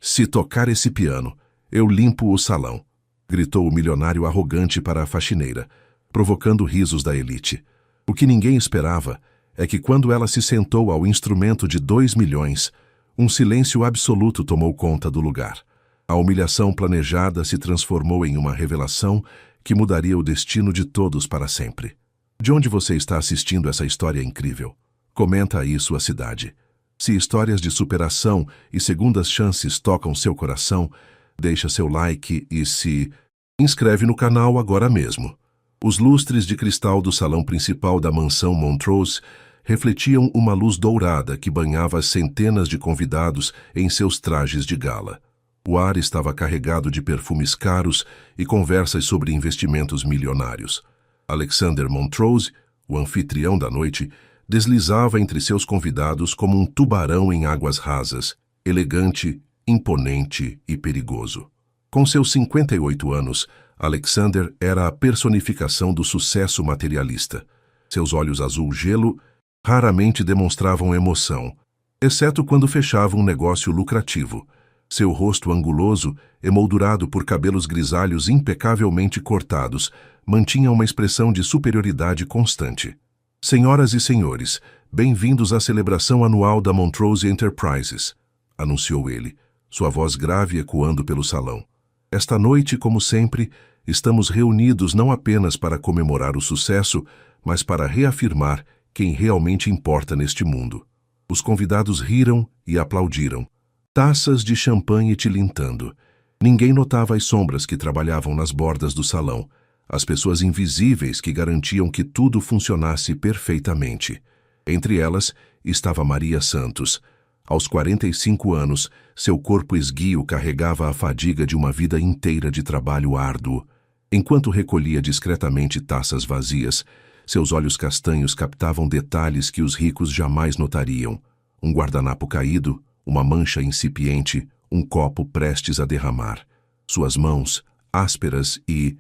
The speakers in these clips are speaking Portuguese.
Se tocar esse piano, eu limpo o salão, gritou o milionário arrogante para a faxineira, provocando risos da elite. O que ninguém esperava é que quando ela se sentou ao instrumento de 2 milhões, um silêncio absoluto tomou conta do lugar. A humilhação planejada se transformou em uma revelação que mudaria o destino de todos para sempre. De onde você está assistindo essa história incrível? Comenta aí sua cidade. Se histórias de superação e segundas chances tocam seu coração, deixa seu like e se inscreve no canal agora mesmo. Os lustres de cristal do salão principal da mansão Montrose refletiam uma luz dourada que banhava as centenas de convidados em seus trajes de gala. O ar estava carregado de perfumes caros e conversas sobre investimentos milionários. Alexander Montrose, o anfitrião da noite, deslizava entre seus convidados como um tubarão em águas rasas, elegante, imponente e perigoso. Com seus 58 anos, Alexander era a personificação do sucesso materialista. Seus olhos azul gelo raramente demonstravam emoção, exceto quando fechava um negócio lucrativo. Seu rosto anguloso, emoldurado por cabelos grisalhos impecavelmente cortados, mantinha uma expressão de superioridade constante. Senhoras e senhores, bem-vindos à celebração anual da Montrose Enterprises, anunciou ele, sua voz grave ecoando pelo salão. Esta noite, como sempre, estamos reunidos não apenas para comemorar o sucesso, mas para reafirmar quem realmente importa neste mundo. Os convidados riram e aplaudiram. Taças de champanhe tilintando. Ninguém notava as sombras que trabalhavam nas bordas do salão, as pessoas invisíveis que garantiam que tudo funcionasse perfeitamente. Entre elas estava Maria Santos. Aos 45 anos, seu corpo esguio carregava a fadiga de uma vida inteira de trabalho árduo. Enquanto recolhia discretamente taças vazias, seus olhos castanhos captavam detalhes que os ricos jamais notariam. Um guardanapo caído, uma mancha incipiente, um copo prestes a derramar. Suas mãos, ásperas e,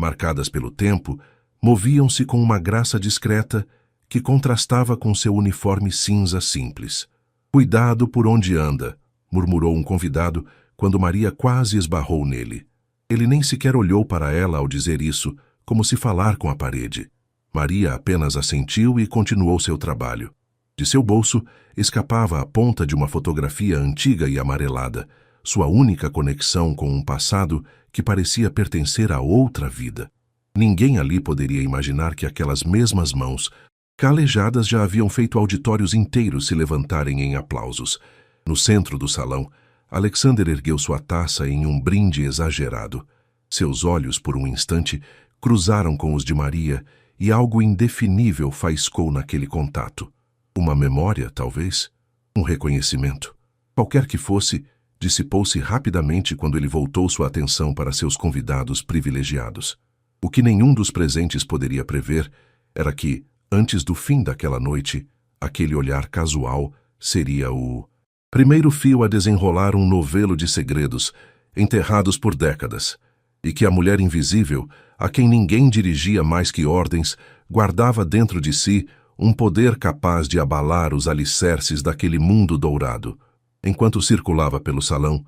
marcadas pelo tempo, moviam-se com uma graça discreta que contrastava com seu uniforme cinza simples. Cuidado por onde anda, murmurou um convidado quando Maria quase esbarrou nele. Ele nem sequer olhou para ela ao dizer isso, como se falar com a parede. Maria apenas assentiu e continuou seu trabalho. De seu bolso escapava a ponta de uma fotografia antiga e amarelada, sua única conexão com um passado que parecia pertencer a outra vida. Ninguém ali poderia imaginar que aquelas mesmas mãos, calejadas, já haviam feito auditórios inteiros se levantarem em aplausos. No centro do salão, Alexander ergueu sua taça em um brinde exagerado. Seus olhos, por um instante, cruzaram com os de Maria e algo indefinível faiscou naquele contato. Uma memória, talvez? Um reconhecimento? Qualquer que fosse, dissipou-se rapidamente quando ele voltou sua atenção para seus convidados privilegiados. O que nenhum dos presentes poderia prever era que, antes do fim daquela noite, aquele olhar casual seria o primeiro fio a desenrolar um novelo de segredos enterrados por décadas, e que a mulher invisível, a quem ninguém dirigia mais que ordens, guardava dentro de si um poder capaz de abalar os alicerces daquele mundo dourado. Enquanto circulava pelo salão,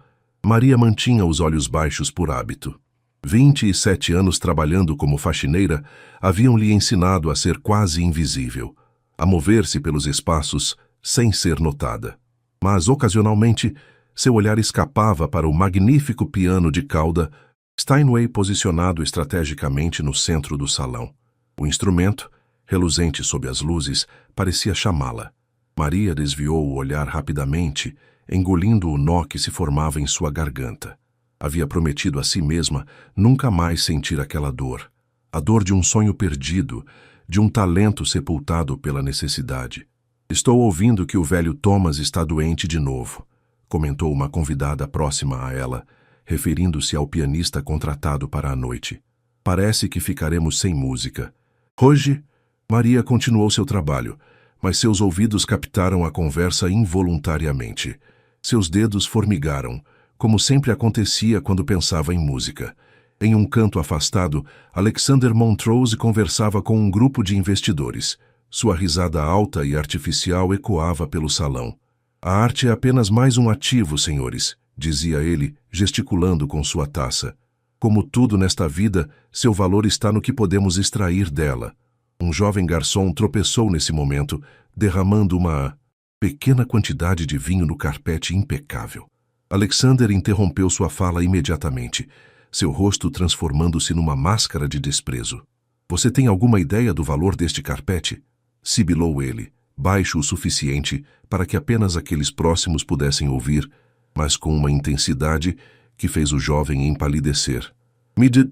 Maria mantinha os olhos baixos por hábito. 27 anos trabalhando como faxineira haviam lhe ensinado a ser quase invisível, a mover-se pelos espaços sem ser notada. Mas, ocasionalmente, seu olhar escapava para o magnífico piano de cauda Steinway posicionado estrategicamente no centro do salão. O instrumento, reluzente sob as luzes, parecia chamá-la. Maria desviou o olhar rapidamente, engolindo o nó que se formava em sua garganta. Havia prometido a si mesma nunca mais sentir aquela dor. A dor de um sonho perdido, de um talento sepultado pela necessidade. Estou ouvindo que o velho Thomas está doente de novo, comentou uma convidada próxima a ela, referindo-se ao pianista contratado para a noite. Parece que ficaremos sem música. Hoje, Maria continuou seu trabalho, mas seus ouvidos captaram a conversa involuntariamente. Seus dedos formigaram, como sempre acontecia quando pensava em música. Em um canto afastado, Alexander Montrose conversava com um grupo de investidores. Sua risada alta e artificial ecoava pelo salão. A arte é apenas mais um ativo, senhores, dizia ele, gesticulando com sua taça. Como tudo nesta vida, seu valor está no que podemos extrair dela. Um jovem garçom tropeçou nesse momento, derramando uma pequena quantidade de vinho no carpete impecável. Alexander interrompeu sua fala imediatamente, seu rosto transformando-se numa máscara de desprezo. Você tem alguma ideia do valor deste carpete? Sibilou ele, baixo o suficiente para que apenas aqueles próximos pudessem ouvir, mas com uma intensidade que fez o jovem empalidecer.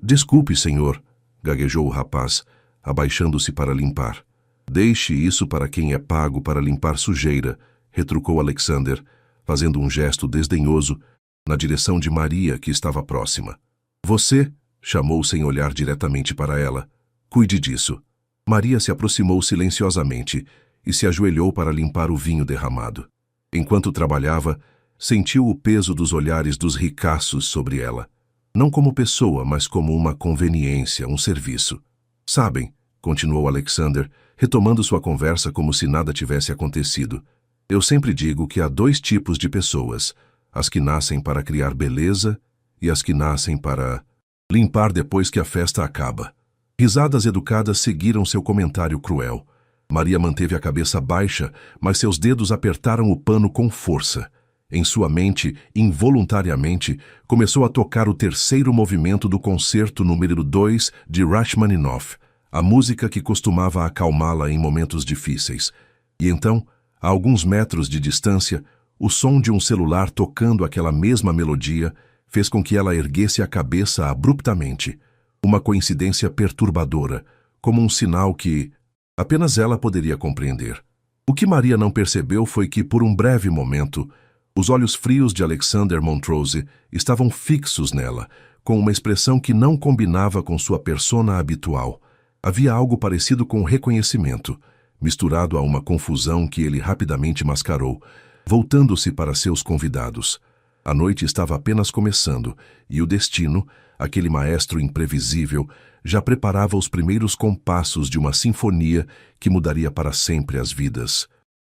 Desculpe, senhor, gaguejou o rapaz, abaixando-se para limpar. Deixe isso para quem é pago para limpar sujeira, retrucou Alexander, fazendo um gesto desdenhoso na direção de Maria, que estava próxima. Você, chamou sem olhar diretamente para ela, cuide disso. Maria se aproximou silenciosamente e se ajoelhou para limpar o vinho derramado. Enquanto trabalhava, sentiu o peso dos olhares dos ricaços sobre ela. Não como pessoa, mas como uma conveniência, um serviço. Sabem, continuou Alexander, retomando sua conversa como se nada tivesse acontecido. Eu sempre digo que há dois tipos de pessoas, as que nascem para criar beleza e as que nascem para limpar depois que a festa acaba. Risadas educadas seguiram seu comentário cruel. Maria manteve a cabeça baixa, mas seus dedos apertaram o pano com força. Em sua mente, involuntariamente, começou a tocar o terceiro movimento do concerto número 2 de Rachmaninoff, a música que costumava acalmá-la em momentos difíceis. E então, a alguns metros de distância, o som de um celular tocando aquela mesma melodia fez com que ela erguesse a cabeça abruptamente. Uma coincidência perturbadora, como um sinal que apenas ela poderia compreender. O que Maria não percebeu foi que, por um breve momento, os olhos frios de Alexander Montrose estavam fixos nela, com uma expressão que não combinava com sua persona habitual. Havia algo parecido com reconhecimento, misturado a uma confusão que ele rapidamente mascarou, voltando-se para seus convidados. A noite estava apenas começando, e o destino, aquele maestro imprevisível, já preparava os primeiros compassos de uma sinfonia que mudaria para sempre as vidas.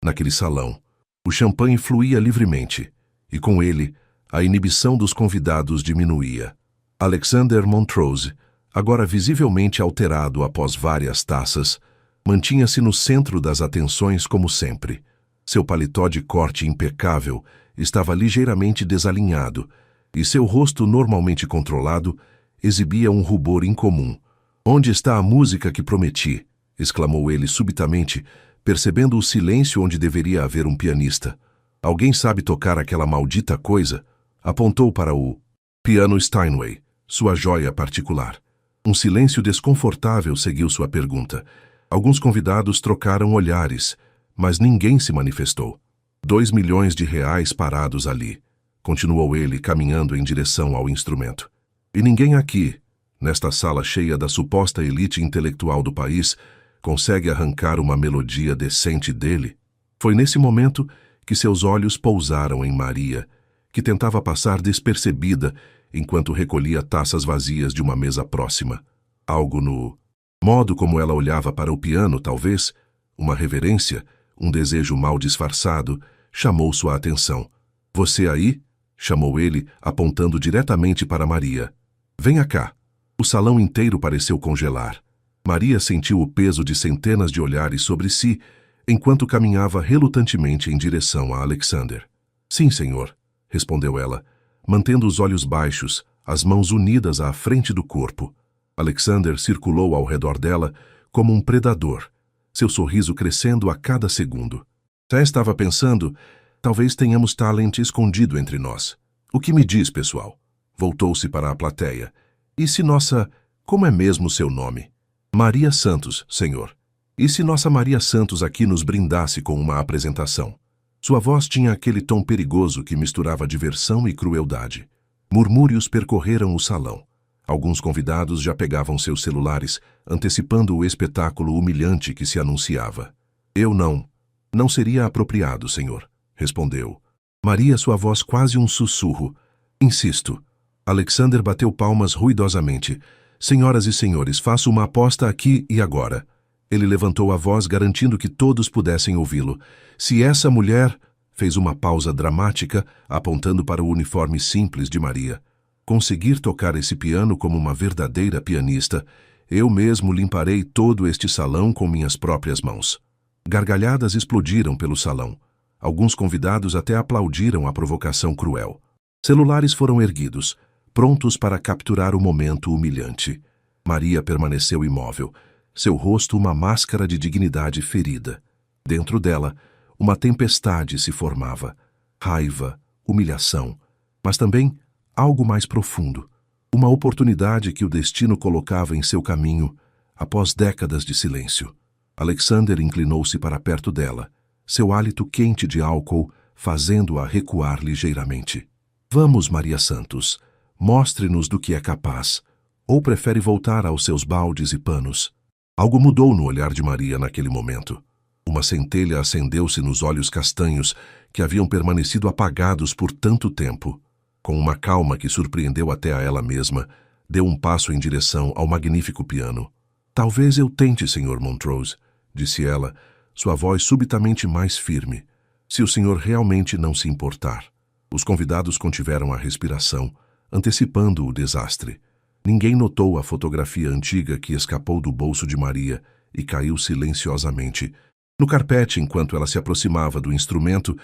Naquele salão, o champanhe fluía livremente, e com ele, a inibição dos convidados diminuía. Alexander Montrose, agora visivelmente alterado após várias taças, mantinha-se no centro das atenções como sempre. Seu paletó de corte impecável estava ligeiramente desalinhado, e seu rosto normalmente controlado exibia um rubor incomum. "Onde está a música que prometi?" exclamou ele subitamente, percebendo o silêncio onde deveria haver um pianista. "Alguém sabe tocar aquela maldita coisa?" Apontou para o piano Steinway, sua joia particular. Um silêncio desconfortável seguiu sua pergunta. Alguns convidados trocaram olhares, mas ninguém se manifestou. 2 milhões de reais parados ali, continuou ele, caminhando em direção ao instrumento. E ninguém aqui, nesta sala cheia da suposta elite intelectual do país, consegue arrancar uma melodia decente dele? Foi nesse momento que seus olhos pousaram em Maria, que tentava passar despercebida enquanto recolhia taças vazias de uma mesa próxima. Algo no modo como ela olhava para o piano, talvez, uma reverência, um desejo mal disfarçado, chamou sua atenção. "Você aí?" chamou ele, apontando diretamente para Maria. "Venha cá." O salão inteiro pareceu congelar. Maria sentiu o peso de centenas de olhares sobre si, enquanto caminhava relutantemente em direção a Alexander. "Sim, senhor", respondeu ela, mantendo os olhos baixos, as mãos unidas à frente do corpo. Alexander circulou ao redor dela como um predador, seu sorriso crescendo a cada segundo. "Já estava pensando, talvez tenhamos talento escondido entre nós. O que me diz, pessoal?" Voltou-se para a plateia. "E se nossa... Como é mesmo seu nome?" "Maria Santos, senhor." "E se nossa Maria Santos aqui nos brindasse com uma apresentação?" Sua voz tinha aquele tom perigoso que misturava diversão e crueldade. Murmúrios percorreram o salão. Alguns convidados já pegavam seus celulares, antecipando o espetáculo humilhante que se anunciava. "Eu não seria apropriado, senhor", respondeu. Maria, sua voz quase um sussurro. "Insisto." Alexander bateu palmas ruidosamente. "Senhoras e senhores, faço uma aposta aqui e agora." Ele levantou a voz, garantindo que todos pudessem ouvi-lo. "Se essa mulher..." Fez uma pausa dramática, apontando para o uniforme simples de Maria. Conseguir tocar esse piano como uma verdadeira pianista, eu mesmo limparei todo este salão com minhas próprias mãos. Gargalhadas explodiram pelo salão. Alguns convidados até aplaudiram a provocação cruel. Celulares foram erguidos, prontos para capturar o momento humilhante. Maria permaneceu imóvel, seu rosto uma máscara de dignidade ferida. Dentro dela, uma tempestade se formava. Raiva, humilhação, mas também algo mais profundo. Uma oportunidade que o destino colocava em seu caminho após décadas de silêncio. Alexander inclinou-se para perto dela, seu hálito quente de álcool fazendo-a recuar ligeiramente. Vamos, Maria Santos, mostre-nos do que é capaz. Ou prefere voltar aos seus baldes e panos? Algo mudou no olhar de Maria naquele momento. Uma centelha acendeu-se nos olhos castanhos que haviam permanecido apagados por tanto tempo. Com uma calma que surpreendeu até a ela mesma, deu um passo em direção ao magnífico piano. Talvez eu tente, Sr. Montrose, disse ela, sua voz subitamente mais firme, se o senhor realmente não se importar. Os convidados contiveram a respiração, antecipando o desastre. Ninguém notou a fotografia antiga que escapou do bolso de Maria e caiu silenciosamente no carpete enquanto ela se aproximava do instrumento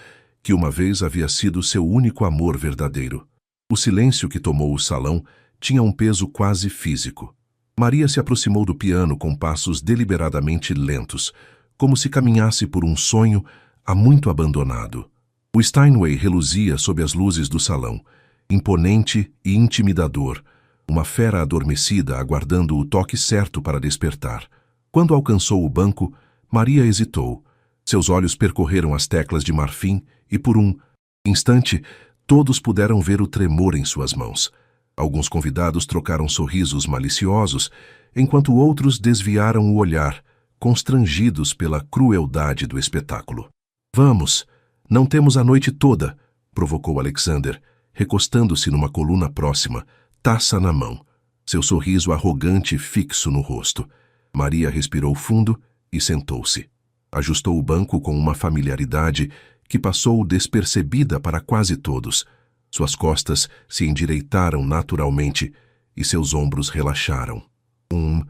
que uma vez havia sido seu único amor verdadeiro. O silêncio que tomou o salão tinha um peso quase físico. Maria se aproximou do piano com passos deliberadamente lentos, como se caminhasse por um sonho há muito abandonado. O Steinway reluzia sob as luzes do salão, imponente e intimidador, uma fera adormecida aguardando o toque certo para despertar. Quando alcançou o banco, Maria hesitou. Seus olhos percorreram as teclas de marfim e, por um instante, todos puderam ver o tremor em suas mãos. Alguns convidados trocaram sorrisos maliciosos, enquanto outros desviaram o olhar, constrangidos pela crueldade do espetáculo. Vamos, não temos a noite toda, provocou Alexander, recostando-se numa coluna próxima, taça na mão, seu sorriso arrogante fixo no rosto. Maria respirou fundo e sentou-se. Ajustou o banco com uma familiaridade que passou despercebida para quase todos. Suas costas se endireitaram naturalmente e seus ombros relaxaram. Um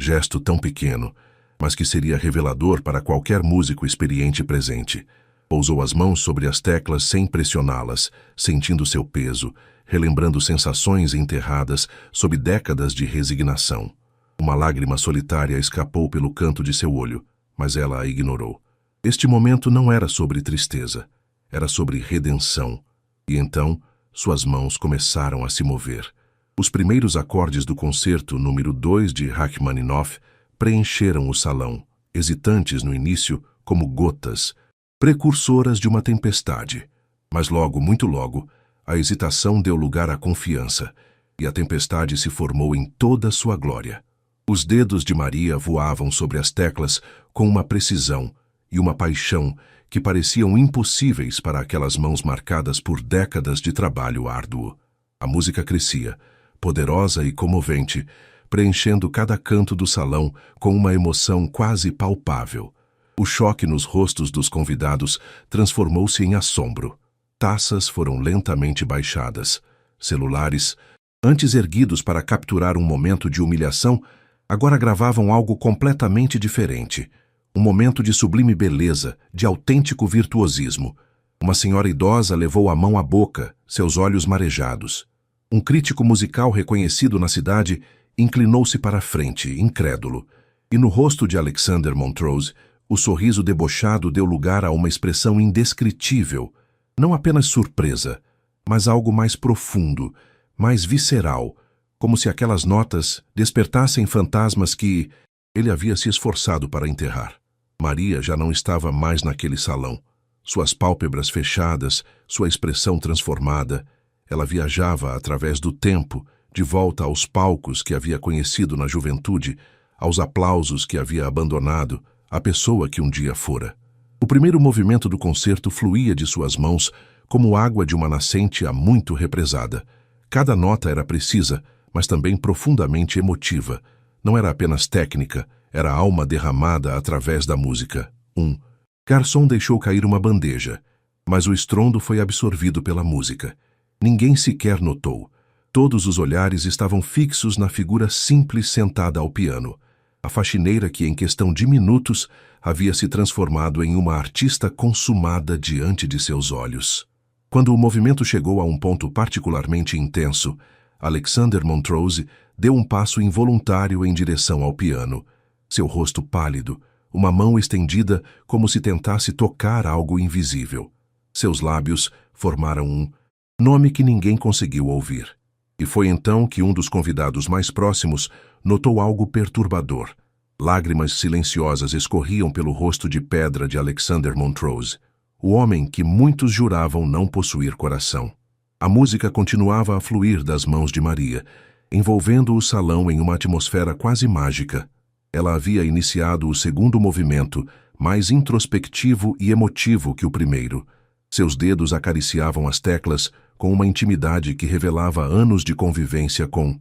gesto tão pequeno, mas que seria revelador para qualquer músico experiente presente. Pousou as mãos sobre as teclas sem pressioná-las, sentindo seu peso, relembrando sensações enterradas sob décadas de resignação. Uma lágrima solitária escapou pelo canto de seu olho, mas ela a ignorou. Este momento não era sobre tristeza, era sobre redenção. E então, suas mãos começaram a se mover. Os primeiros acordes do concerto número 2 de Rachmaninoff preencheram o salão, hesitantes no início como gotas, precursoras de uma tempestade. Mas logo, muito logo, a hesitação deu lugar à confiança, e a tempestade se formou em toda sua glória. Os dedos de Maria voavam sobre as teclas com uma precisão e uma paixão que pareciam impossíveis para aquelas mãos marcadas por décadas de trabalho árduo. A música crescia, poderosa e comovente, preenchendo cada canto do salão com uma emoção quase palpável. O choque nos rostos dos convidados transformou-se em assombro. Taças foram lentamente baixadas. Celulares, antes erguidos para capturar um momento de humilhação, agora gravavam algo completamente diferente. Um momento de sublime beleza, de autêntico virtuosismo. Uma senhora idosa levou a mão à boca, seus olhos marejados. Um crítico musical reconhecido na cidade inclinou-se para a frente, incrédulo. E no rosto de Alexander Montrose, o sorriso debochado deu lugar a uma expressão indescritível. Não apenas surpresa, mas algo mais profundo, mais visceral, como se aquelas notas despertassem fantasmas que ele havia se esforçado para enterrar. Maria já não estava mais naquele salão. Suas pálpebras fechadas, sua expressão transformada, ela viajava através do tempo, de volta aos palcos que havia conhecido na juventude, aos aplausos que havia abandonado, à pessoa que um dia fora. O primeiro movimento do concerto fluía de suas mãos como água de uma nascente há muito represada. Cada nota era precisa, mas também profundamente emotiva. Não era apenas técnica, era alma derramada através da música. Garçom deixou cair uma bandeja. Mas o estrondo foi absorvido pela música. Ninguém sequer notou. Todos os olhares estavam fixos na figura simples sentada ao piano. A faxineira que, em questão de minutos, havia se transformado em uma artista consumada diante de seus olhos. Quando o movimento chegou a um ponto particularmente intenso, Alexander Montrose deu um passo involuntário em direção ao piano. Seu rosto pálido, uma mão estendida como se tentasse tocar algo invisível. Seus lábios formaram um nome que ninguém conseguiu ouvir. E foi então que um dos convidados mais próximos notou algo perturbador. Lágrimas silenciosas escorriam pelo rosto de pedra de Alexander Montrose, o homem que muitos juravam não possuir coração. A música continuava a fluir das mãos de Maria, envolvendo o salão em uma atmosfera quase mágica. Ela havia iniciado o segundo movimento, mais introspectivo e emotivo que o primeiro. Seus dedos acariciavam as teclas com uma intimidade que revelava anos de convivência com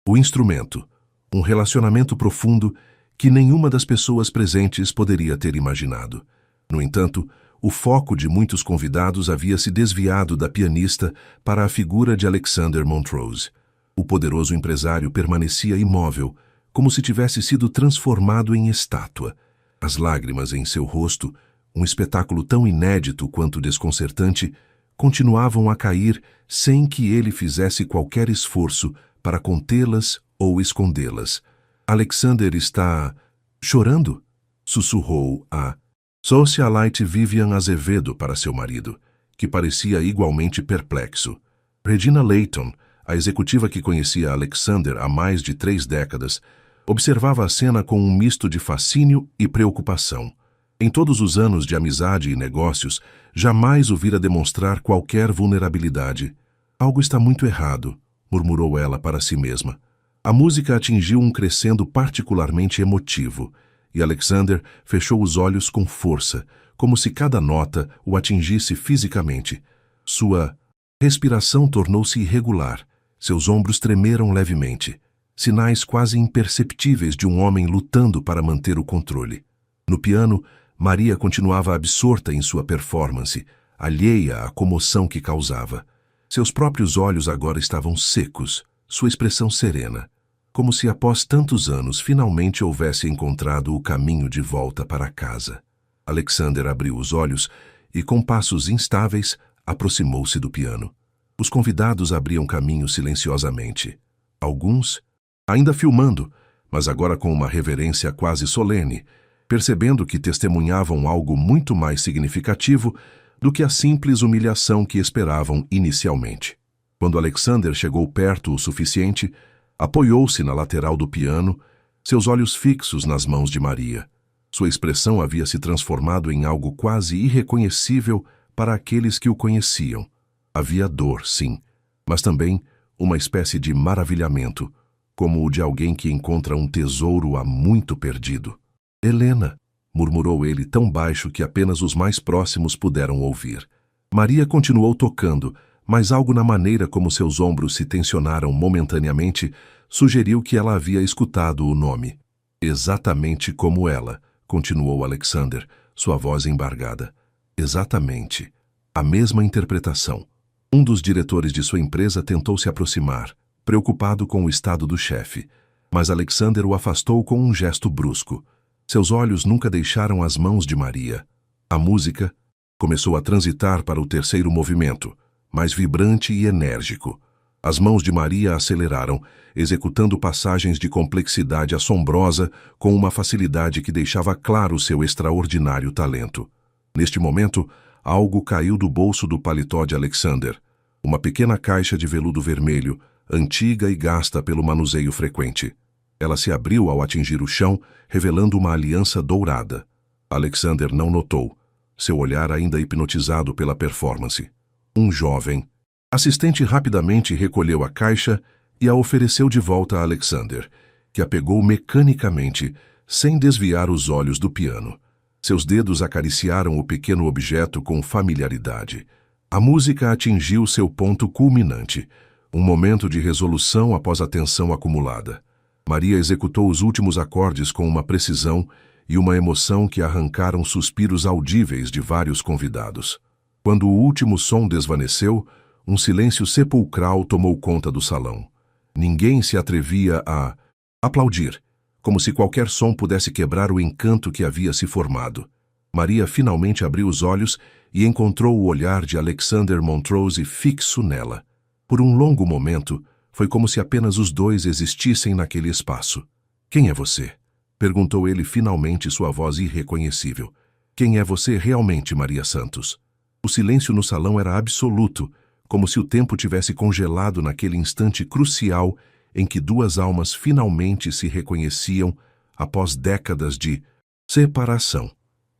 o instrumento, um relacionamento profundo que nenhuma das pessoas presentes poderia ter imaginado. No entanto, o foco de muitos convidados havia se desviado da pianista para a figura de Alexander Montrose. O poderoso empresário permanecia imóvel, como se tivesse sido transformado em estátua. As lágrimas em seu rosto, um espetáculo tão inédito quanto desconcertante, continuavam a cair sem que ele fizesse qualquer esforço para contê-las ou escondê-las. Alexander está chorando? Sussurrou a socialite Vivian Azevedo para seu marido, que parecia igualmente perplexo. Regina Layton, a executiva que conhecia Alexander há mais de 3 décadas, observava a cena com um misto de fascínio e preocupação. Em todos os anos de amizade e negócios, jamais o vira demonstrar qualquer vulnerabilidade. Algo está muito errado, murmurou ela para si mesma. A música atingiu um crescendo particularmente emotivo, e Alexander fechou os olhos com força, como se cada nota o atingisse fisicamente. Sua respiração tornou-se irregular, seus ombros tremeram levemente, sinais quase imperceptíveis de um homem lutando para manter o controle. No piano, Maria continuava absorta em sua performance, alheia à comoção que causava. Seus próprios olhos agora estavam secos, sua expressão serena, como se após tantos anos finalmente houvesse encontrado o caminho de volta para casa. Alexander abriu os olhos e, com passos instáveis, aproximou-se do piano. Os convidados abriam caminho silenciosamente. Alguns, ainda filmando, mas agora com uma reverência quase solene, percebendo que testemunhavam algo muito mais significativo do que a simples humilhação que esperavam inicialmente. Quando Alexander chegou perto o suficiente, apoiou-se na lateral do piano, seus olhos fixos nas mãos de Maria. Sua expressão havia se transformado em algo quase irreconhecível para aqueles que o conheciam. Havia dor, sim, mas também uma espécie de maravilhamento, como o de alguém que encontra um tesouro há muito perdido. Helena, murmurou ele tão baixo que apenas os mais próximos puderam ouvir. Maria continuou tocando, mas algo na maneira como seus ombros se tensionaram momentaneamente sugeriu que ela havia escutado o nome. Exatamente como ela, continuou Alexander, sua voz embargada. Exatamente. A mesma interpretação. Um dos diretores de sua empresa tentou se aproximar, preocupado com o estado do chefe, mas Alexander o afastou com um gesto brusco. Seus olhos nunca deixaram as mãos de Maria. A música começou a transitar para o terceiro movimento, mais vibrante e enérgico. As mãos de Maria aceleraram, executando passagens de complexidade assombrosa com uma facilidade que deixava claro seu extraordinário talento. Neste momento, algo caiu do bolso do paletó de Alexander. Uma pequena caixa de veludo vermelho, antiga e gasta pelo manuseio frequente. Ela se abriu ao atingir o chão, revelando uma aliança dourada. Alexander não notou, seu olhar ainda hipnotizado pela performance. Um jovem assistente rapidamente recolheu a caixa e a ofereceu de volta a Alexander, que a pegou mecanicamente, sem desviar os olhos do piano. Seus dedos acariciaram o pequeno objeto com familiaridade. A música atingiu seu ponto culminante, um momento de resolução após a tensão acumulada. Maria executou os últimos acordes com uma precisão e uma emoção que arrancaram suspiros audíveis de vários convidados. Quando o último som desvaneceu, um silêncio sepulcral tomou conta do salão. Ninguém se atrevia a aplaudir, como se qualquer som pudesse quebrar o encanto que havia se formado. Maria finalmente abriu os olhos e encontrou o olhar de Alexander Montrose fixo nela. Por um longo momento, foi como se apenas os dois existissem naquele espaço. "Quem é você?" perguntou ele finalmente, sua voz irreconhecível. "Quem é você realmente, Maria Santos?" O silêncio no salão era absoluto, como se o tempo tivesse congelado naquele instante crucial em que duas almas finalmente se reconheciam após décadas de separação.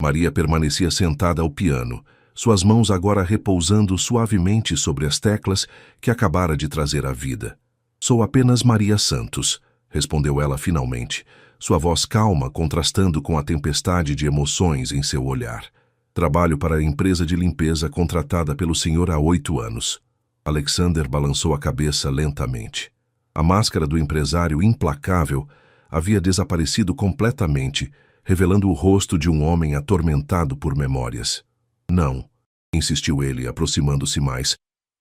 Maria permanecia sentada ao piano, suas mãos agora repousando suavemente sobre as teclas que acabara de trazer à vida. "Sou apenas Maria Santos", respondeu ela finalmente, sua voz calma contrastando com a tempestade de emoções em seu olhar. "Trabalho para a empresa de limpeza contratada pelo senhor há 8 anos. Alexander balançou a cabeça lentamente. A máscara do empresário implacável havia desaparecido completamente, revelando o rosto de um homem atormentado por memórias. "Não", insistiu ele, aproximando-se mais.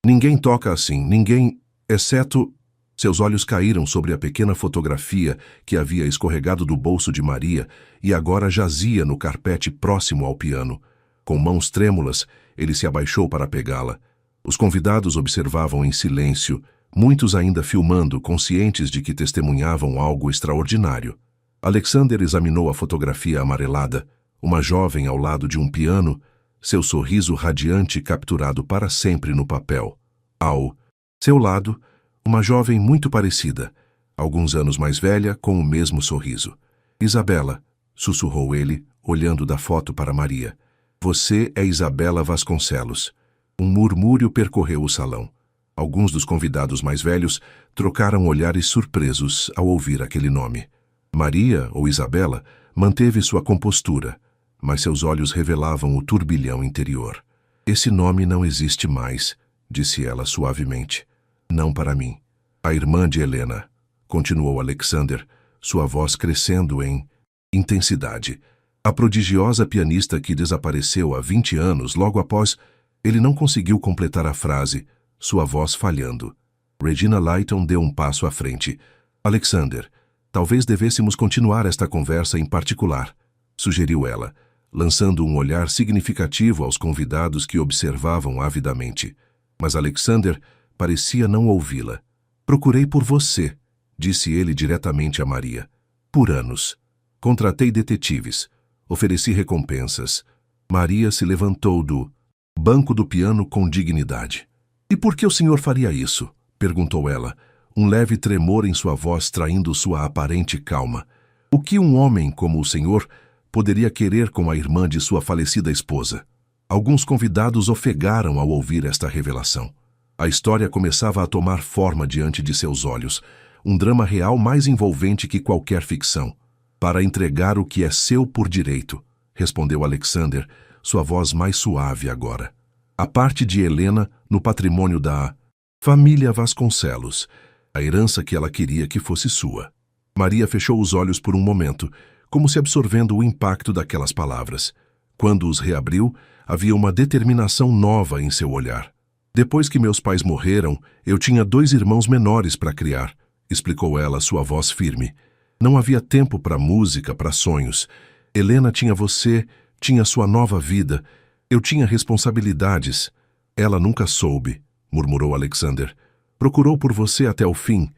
"Ninguém toca assim, ninguém, exceto..." Seus olhos caíram sobre a pequena fotografia que havia escorregado do bolso de Maria e agora jazia no carpete próximo ao piano. Com mãos trêmulas, ele se abaixou para pegá-la. Os convidados observavam em silêncio, muitos ainda filmando, conscientes de que testemunhavam algo extraordinário. Alexander examinou a fotografia amarelada, uma jovem ao lado de um piano, seu sorriso radiante capturado para sempre no papel. Ao seu lado, uma jovem muito parecida, alguns anos mais velha, com o mesmo sorriso. "Isabela", sussurrou ele, olhando da foto para Maria. "Você é Isabela Vasconcelos." Um murmúrio percorreu o salão. Alguns dos convidados mais velhos trocaram olhares surpresos ao ouvir aquele nome. Maria, ou Isabela, manteve sua compostura, mas seus olhos revelavam o turbilhão interior. "Esse nome não existe mais", disse ela suavemente. "Não para mim." "A irmã de Helena", continuou Alexander, sua voz crescendo em intensidade. "A prodigiosa pianista que desapareceu há 20 anos, logo após..." Ele não conseguiu completar a frase, sua voz falhando. Regina Lighton deu um passo à frente. "Alexander, talvez devêssemos continuar esta conversa em particular", sugeriu ela, lançando um olhar significativo aos convidados que observavam avidamente. Mas Alexander parecia não ouvi-la. "Procurei por você", disse ele diretamente a Maria. "Por anos. Contratei detetives. Ofereci recompensas." Maria se levantou do banco do piano com dignidade. "E por que o senhor faria isso?" perguntou ela, um leve tremor em sua voz traindo sua aparente calma. "O que um homem como o senhor poderia querer com a irmã de sua falecida esposa?" Alguns convidados ofegaram ao ouvir esta revelação. A história começava a tomar forma diante de seus olhos, um drama real mais envolvente que qualquer ficção. "Para entregar o que é seu por direito", respondeu Alexander, sua voz mais suave agora. "A parte de Helena no patrimônio da família Vasconcelos, a herança que ela queria que fosse sua." Maria fechou os olhos por um momento, como se absorvendo o impacto daquelas palavras. Quando os reabriu, havia uma determinação nova em seu olhar. "Depois que meus pais morreram, eu tinha 2 irmãos menores para criar", explicou ela, sua voz firme. "Não havia tempo para música, para sonhos. Helena tinha você, tinha sua nova vida. Eu tinha responsabilidades." "Ela nunca soube", murmurou Alexander. "Procurou por você até o fim.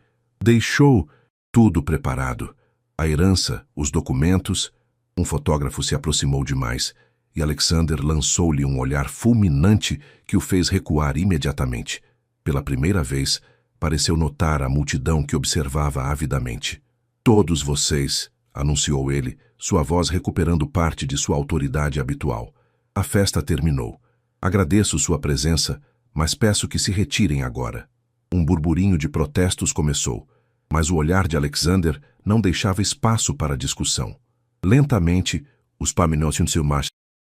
Deixou tudo preparado. A herança, os documentos." Um fotógrafo se aproximou demais, e Alexander lançou-lhe um olhar fulminante que o fez recuar imediatamente. Pela primeira vez, pareceu notar a multidão que observava avidamente. "Todos vocês", anunciou ele, sua voz recuperando parte de sua autoridade habitual. "A festa terminou. Agradeço sua presença, mas peço que se retirem agora." Um burburinho de protestos começou, mas o olhar de Alexander não deixava espaço para discussão. Lentamente, os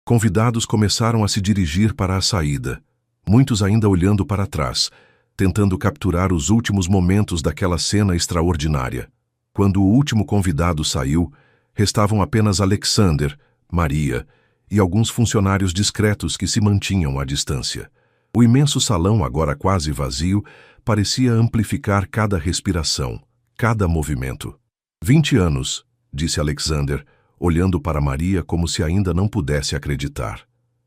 convidados começaram a se dirigir para a saída, muitos ainda olhando para trás, tentando capturar os últimos momentos daquela cena extraordinária. Quando o último convidado saiu, restavam apenas Alexander, Maria e alguns funcionários discretos que se mantinham à distância. O imenso salão, agora quase vazio, parecia amplificar cada respiração, cada movimento. 20 anos, disse Alexander, olhando para Maria como se ainda não pudesse acreditar.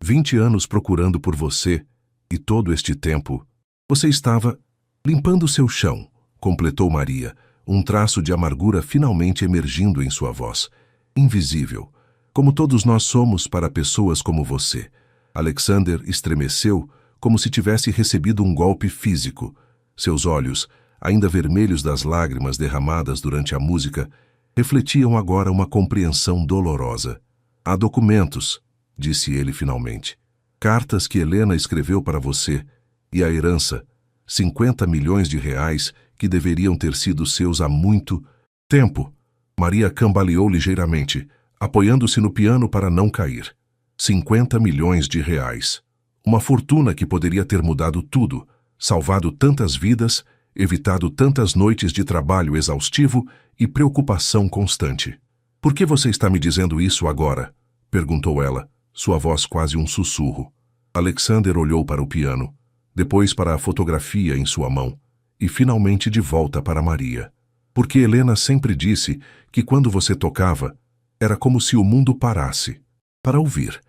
20 anos procurando por você, e todo este tempo, você estava limpando seu chão, completou Maria, um traço de amargura finalmente emergindo em sua voz. Invisível, como todos nós somos para pessoas como você. Alexander estremeceu, como se tivesse recebido um golpe físico. Seus olhos, ainda vermelhos das lágrimas derramadas durante a música, refletiam agora uma compreensão dolorosa. Há documentos, disse ele finalmente. Cartas que Helena escreveu para você, e a herança, 50 milhões de reais que deveriam ter sido seus há muito tempo. Maria cambaleou ligeiramente, apoiando-se no piano para não cair. 50 milhões de reais. Uma fortuna que poderia ter mudado tudo, salvado tantas vidas, evitado tantas noites de trabalho exaustivo e preocupação constante. Por que você está me dizendo isso agora? Perguntou ela, sua voz quase um sussurro. Alexander olhou para o piano, depois para a fotografia em sua mão, e finalmente de volta para Maria. Porque Helena sempre disse que quando você tocava, era como se o mundo parasse, para ouvir.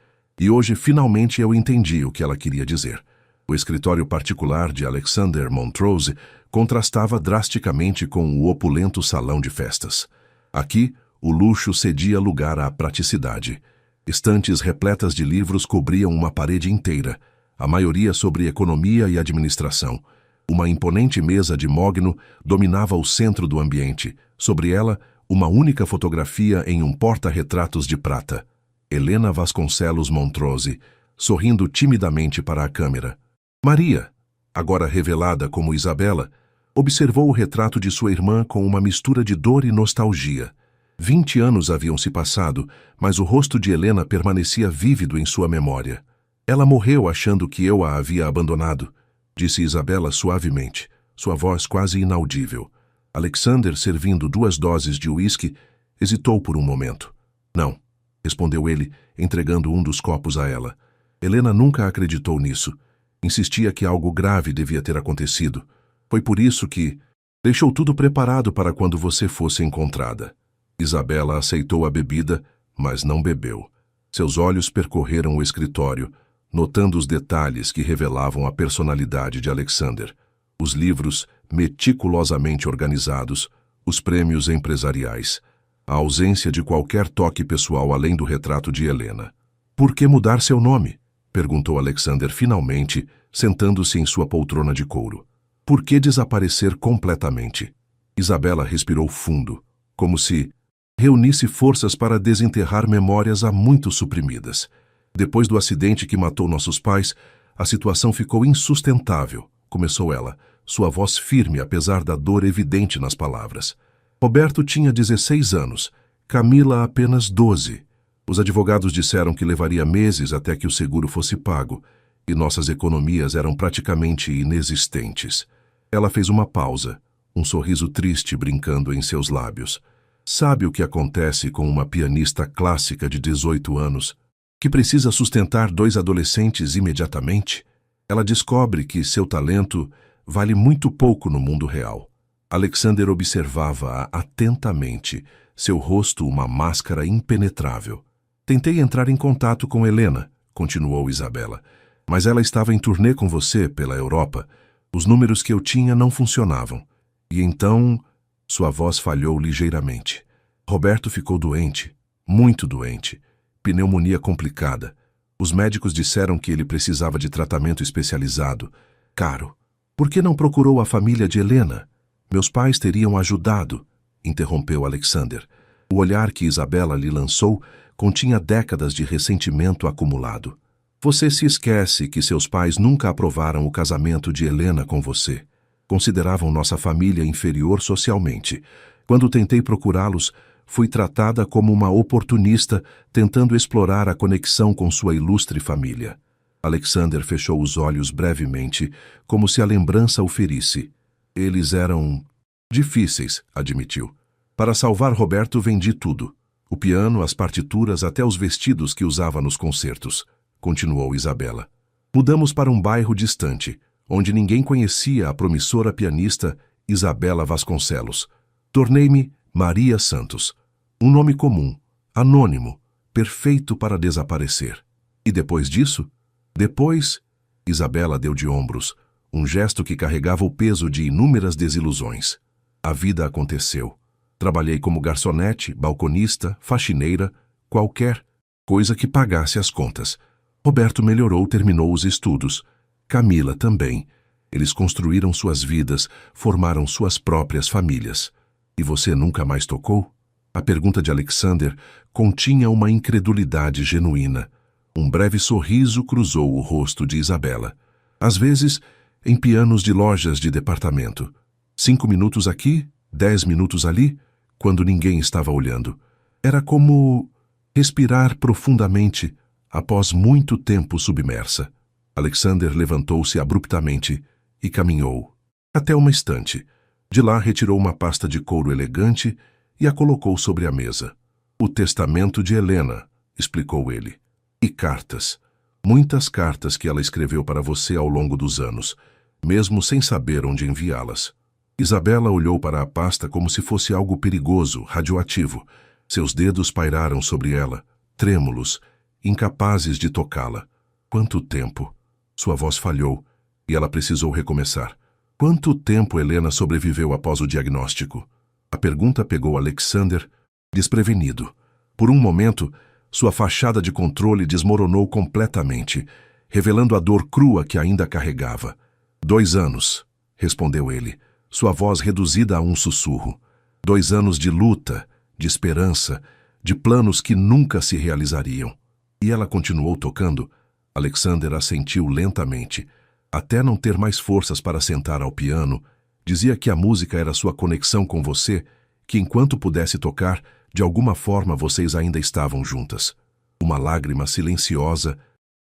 E hoje finalmente eu entendi o que ela queria dizer. O escritório particular de Alexander Montrose contrastava drasticamente com o opulento salão de festas. Aqui, o luxo cedia lugar à praticidade. Estantes repletas de livros cobriam uma parede inteira, a maioria sobre economia e administração. Uma imponente mesa de mogno dominava o centro do ambiente. Sobre ela, uma única fotografia em um porta-retratos de prata. Helena Vasconcelos Montrose, sorrindo timidamente para a câmera. Maria, agora revelada como Isabela, observou o retrato de sua irmã com uma mistura de dor e nostalgia. 20 anos haviam se passado, mas o rosto de Helena permanecia vívido em sua memória. Ela morreu achando que eu a havia abandonado, disse Isabela suavemente, sua voz quase inaudível. Alexander, servindo 2 doses de uísque, hesitou por um momento. Não, respondeu ele, entregando um dos copos a ela. Helena nunca acreditou nisso. Insistia que algo grave devia ter acontecido. Foi por isso que deixou tudo preparado para quando você fosse encontrada. Isabela aceitou a bebida, mas não bebeu. Seus olhos percorreram o escritório, notando os detalhes que revelavam a personalidade de Alexander. Os livros meticulosamente organizados, os prêmios empresariais, a ausência de qualquer toque pessoal além do retrato de Helena. Por que mudar seu nome? Perguntou Alexander finalmente, sentando-se em sua poltrona de couro. Por que desaparecer completamente? Isabela respirou fundo, como se reunisse forças para desenterrar memórias há muito suprimidas. Depois do acidente que matou nossos pais, a situação ficou insustentável, começou ela, sua voz firme apesar da dor evidente nas palavras. Roberto tinha 16 anos, Camila apenas 12. Os advogados disseram que levaria meses até que o seguro fosse pago, e nossas economias eram praticamente inexistentes. Ela fez uma pausa, um sorriso triste brincando em seus lábios. Sabe o que acontece com uma pianista clássica de 18 anos, que precisa sustentar 2 adolescentes imediatamente? Ela descobre que seu talento vale muito pouco no mundo real. Alexander observava-a atentamente, seu rosto uma máscara impenetrável. Tentei entrar em contato com Helena, continuou Isabela, mas ela estava em turnê com você pela Europa. Os números que eu tinha não funcionavam. E então, sua voz falhou ligeiramente. Roberto ficou doente, muito doente. Pneumonia complicada. Os médicos disseram que ele precisava de tratamento especializado. Caro. Por que não procurou a família de Helena? Meus pais teriam ajudado, interrompeu Alexander. O olhar que Isabela lhe lançou continha décadas de ressentimento acumulado. Você se esquece que seus pais nunca aprovaram o casamento de Helena com você. Consideravam nossa família inferior socialmente. Quando tentei procurá-los, fui tratada como uma oportunista tentando explorar a conexão com sua ilustre família. Alexander fechou os olhos brevemente, como se a lembrança o ferisse. Eles eram difíceis, admitiu. Para salvar Roberto, vendi tudo. O piano, as partituras, até os vestidos que usava nos concertos, continuou Isabela. Mudamos para um bairro distante, onde ninguém conhecia a promissora pianista Isabela Vasconcelos. Tornei-me Maria Santos. Um nome comum, anônimo, perfeito para desaparecer. E depois disso? Depois, Isabela deu de ombros, um gesto que carregava o peso de inúmeras desilusões. A vida aconteceu. Trabalhei como garçonete, balconista, faxineira, qualquer coisa que pagasse as contas. Roberto melhorou, terminou os estudos. Camila também. Eles construíram suas vidas, formaram suas próprias famílias. E você nunca mais tocou? A pergunta de Alexander continha uma incredulidade genuína. Um breve sorriso cruzou o rosto de Isabela. Às vezes, em pianos de lojas de departamento. 5 minutos aqui, 10 minutos ali, quando ninguém estava olhando. Era como respirar profundamente após muito tempo submersa. Alexander levantou-se abruptamente e caminhou até uma estante. De lá retirou uma pasta de couro elegante e a colocou sobre a mesa. O testamento de Helena, explicou ele. E cartas. Muitas cartas que ela escreveu para você ao longo dos anos, mesmo sem saber onde enviá-las. Isabela olhou para a pasta como se fosse algo perigoso, radioativo. Seus dedos pairaram sobre ela, trêmulos, incapazes de tocá-la. Quanto tempo? Sua voz falhou e ela precisou recomeçar. Quanto tempo Helena sobreviveu após o diagnóstico? A pergunta pegou Alexander desprevenido. Por um momento, sua fachada de controle desmoronou completamente, revelando a dor crua que ainda carregava. 2 anos, respondeu ele, sua voz reduzida a um sussurro. 2 anos de luta, de esperança, de planos que nunca se realizariam. E ela continuou tocando. Alexander assentiu lentamente. Até não ter mais forças para sentar ao piano, dizia que a música era sua conexão com você, que enquanto pudesse tocar, de alguma forma vocês ainda estavam juntas. Uma lágrima silenciosa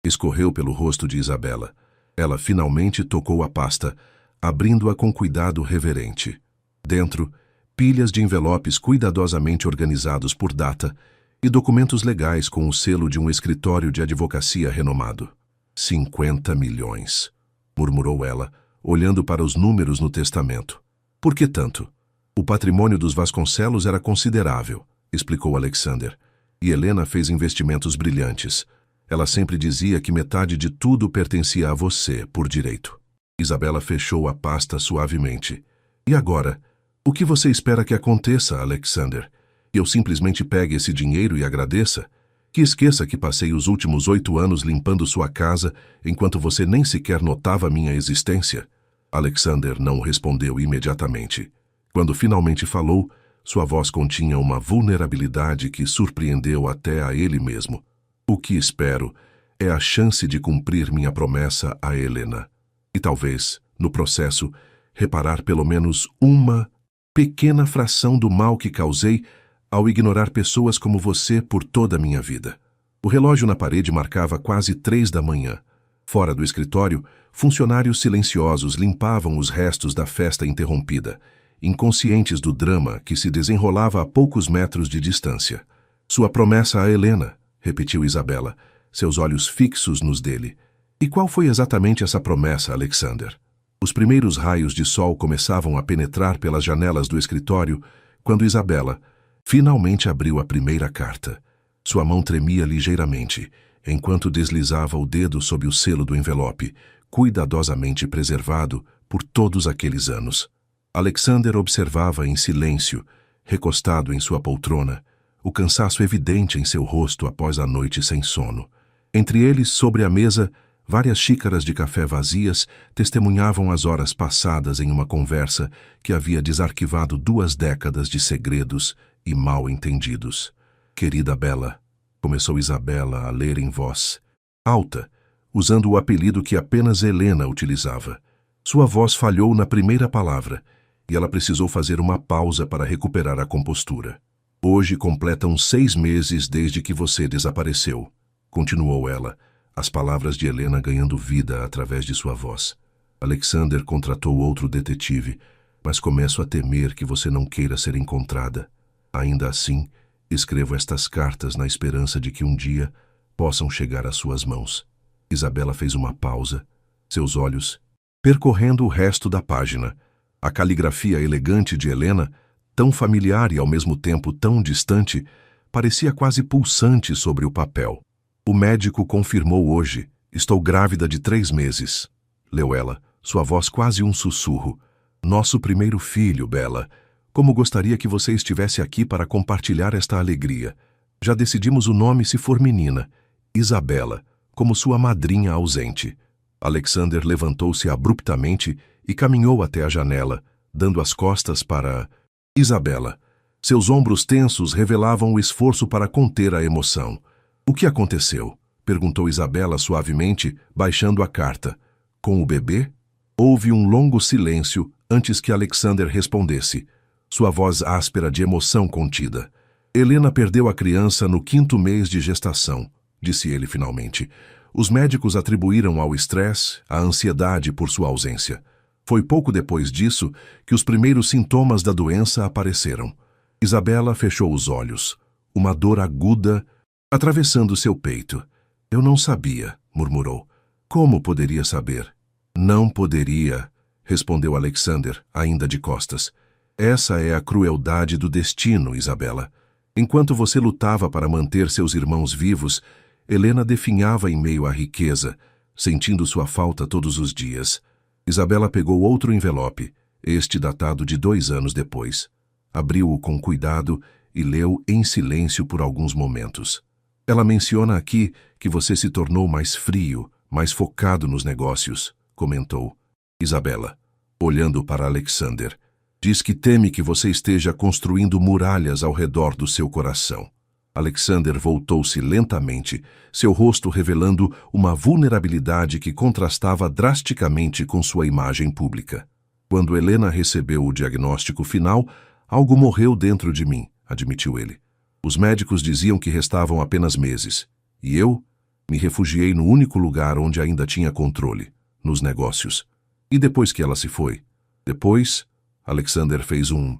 escorreu pelo rosto de Isabela. Ela finalmente tocou a pasta, abrindo-a com cuidado reverente. Dentro, pilhas de envelopes cuidadosamente organizados por data e documentos legais com o selo de um escritório de advocacia renomado. 50 milhões, murmurou ela, olhando para os números no testamento. Por que tanto? O patrimônio dos Vasconcelos era considerável, explicou Alexander, e Helena fez investimentos brilhantes. Ela sempre dizia que metade de tudo pertencia a você, por direito. Isabela fechou a pasta suavemente. E agora? O que você espera que aconteça, Alexander? Eu simplesmente pegue esse dinheiro e agradeça? Que esqueça que passei os últimos 8 anos limpando sua casa enquanto você nem sequer notava minha existência? Alexander não respondeu imediatamente. Quando finalmente falou, sua voz continha uma vulnerabilidade que surpreendeu até a ele mesmo. O que espero é a chance de cumprir minha promessa a Helena. E talvez, no processo, reparar pelo menos uma pequena fração do mal que causei ao ignorar pessoas como você por toda a minha vida. O relógio na parede marcava quase 3 da manhã. Fora do escritório, funcionários silenciosos limpavam os restos da festa interrompida, inconscientes do drama que se desenrolava a poucos metros de distância. Sua promessa a Helena, repetiu Isabela, seus olhos fixos nos dele. E qual foi exatamente essa promessa, Alexander? Os primeiros raios de sol começavam a penetrar pelas janelas do escritório quando Isabela finalmente abriu a primeira carta. Sua mão tremia ligeiramente, enquanto deslizava o dedo sob o selo do envelope, cuidadosamente preservado por todos aqueles anos. Alexander observava em silêncio, recostado em sua poltrona, o cansaço evidente em seu rosto após a noite sem sono. Entre eles, sobre a mesa, várias xícaras de café vazias testemunhavam as horas passadas em uma conversa que havia desarquivado 2 décadas de segredos e mal-entendidos. Querida Bela, começou Isabela a ler em voz alta, usando o apelido que apenas Helena utilizava. Sua voz falhou na primeira palavra, e ela precisou fazer uma pausa para recuperar a compostura. Hoje completam 6 meses desde que você desapareceu, continuou ela, as palavras de Helena ganhando vida através de sua voz. Alexander contratou outro detetive, mas começo a temer que você não queira ser encontrada. Ainda assim, Escrevo estas cartas na esperança de que um dia possam chegar às suas mãos. Isabela fez uma pausa, seus olhos percorrendo o resto da página. A caligrafia elegante de Helena, tão familiar e ao mesmo tempo tão distante, parecia quase pulsante sobre o papel. O médico confirmou hoje. Estou grávida de 3 meses. Leu ela, sua voz quase um sussurro. Nosso primeiro filho, Bela. Como gostaria que você estivesse aqui para compartilhar esta alegria. Já decidimos o nome se for menina. Isabela, como sua madrinha ausente. Alexander levantou-se abruptamente e caminhou até a janela, dando as costas para Isabela. Seus ombros tensos revelavam o esforço para conter a emoção. O que aconteceu? Perguntou Isabela suavemente, baixando a carta. Com o bebê? Houve um longo silêncio antes que Alexander respondesse, sua voz áspera de emoção contida. Helena perdeu a criança no 5º mês de gestação, disse ele finalmente. Os médicos atribuíram ao estresse, à ansiedade por sua ausência. Foi pouco depois disso que os primeiros sintomas da doença apareceram. Isabela fechou os olhos. Uma dor aguda atravessando seu peito. Eu não sabia, murmurou. Como poderia saber? Não poderia, respondeu Alexander, ainda de costas. Essa é a crueldade do destino, Isabela. Enquanto você lutava para manter seus irmãos vivos, Helena definhava em meio à riqueza, sentindo sua falta todos os dias. Isabela pegou outro envelope, este datado de 2 anos depois. Abriu-o com cuidado e leu em silêncio por alguns momentos. Ela menciona aqui que você se tornou mais frio, mais focado nos negócios, comentou. Isabela, olhando para Alexander, diz que teme que você esteja construindo muralhas ao redor do seu coração. Alexander voltou-se lentamente, seu rosto revelando uma vulnerabilidade que contrastava drasticamente com sua imagem pública. Quando Helena recebeu o diagnóstico final, algo morreu dentro de mim, admitiu ele. Os médicos diziam que restavam apenas meses, e eu me refugiei no único lugar onde ainda tinha controle, nos negócios. E depois que ela se foi? Depois, Alexander fez um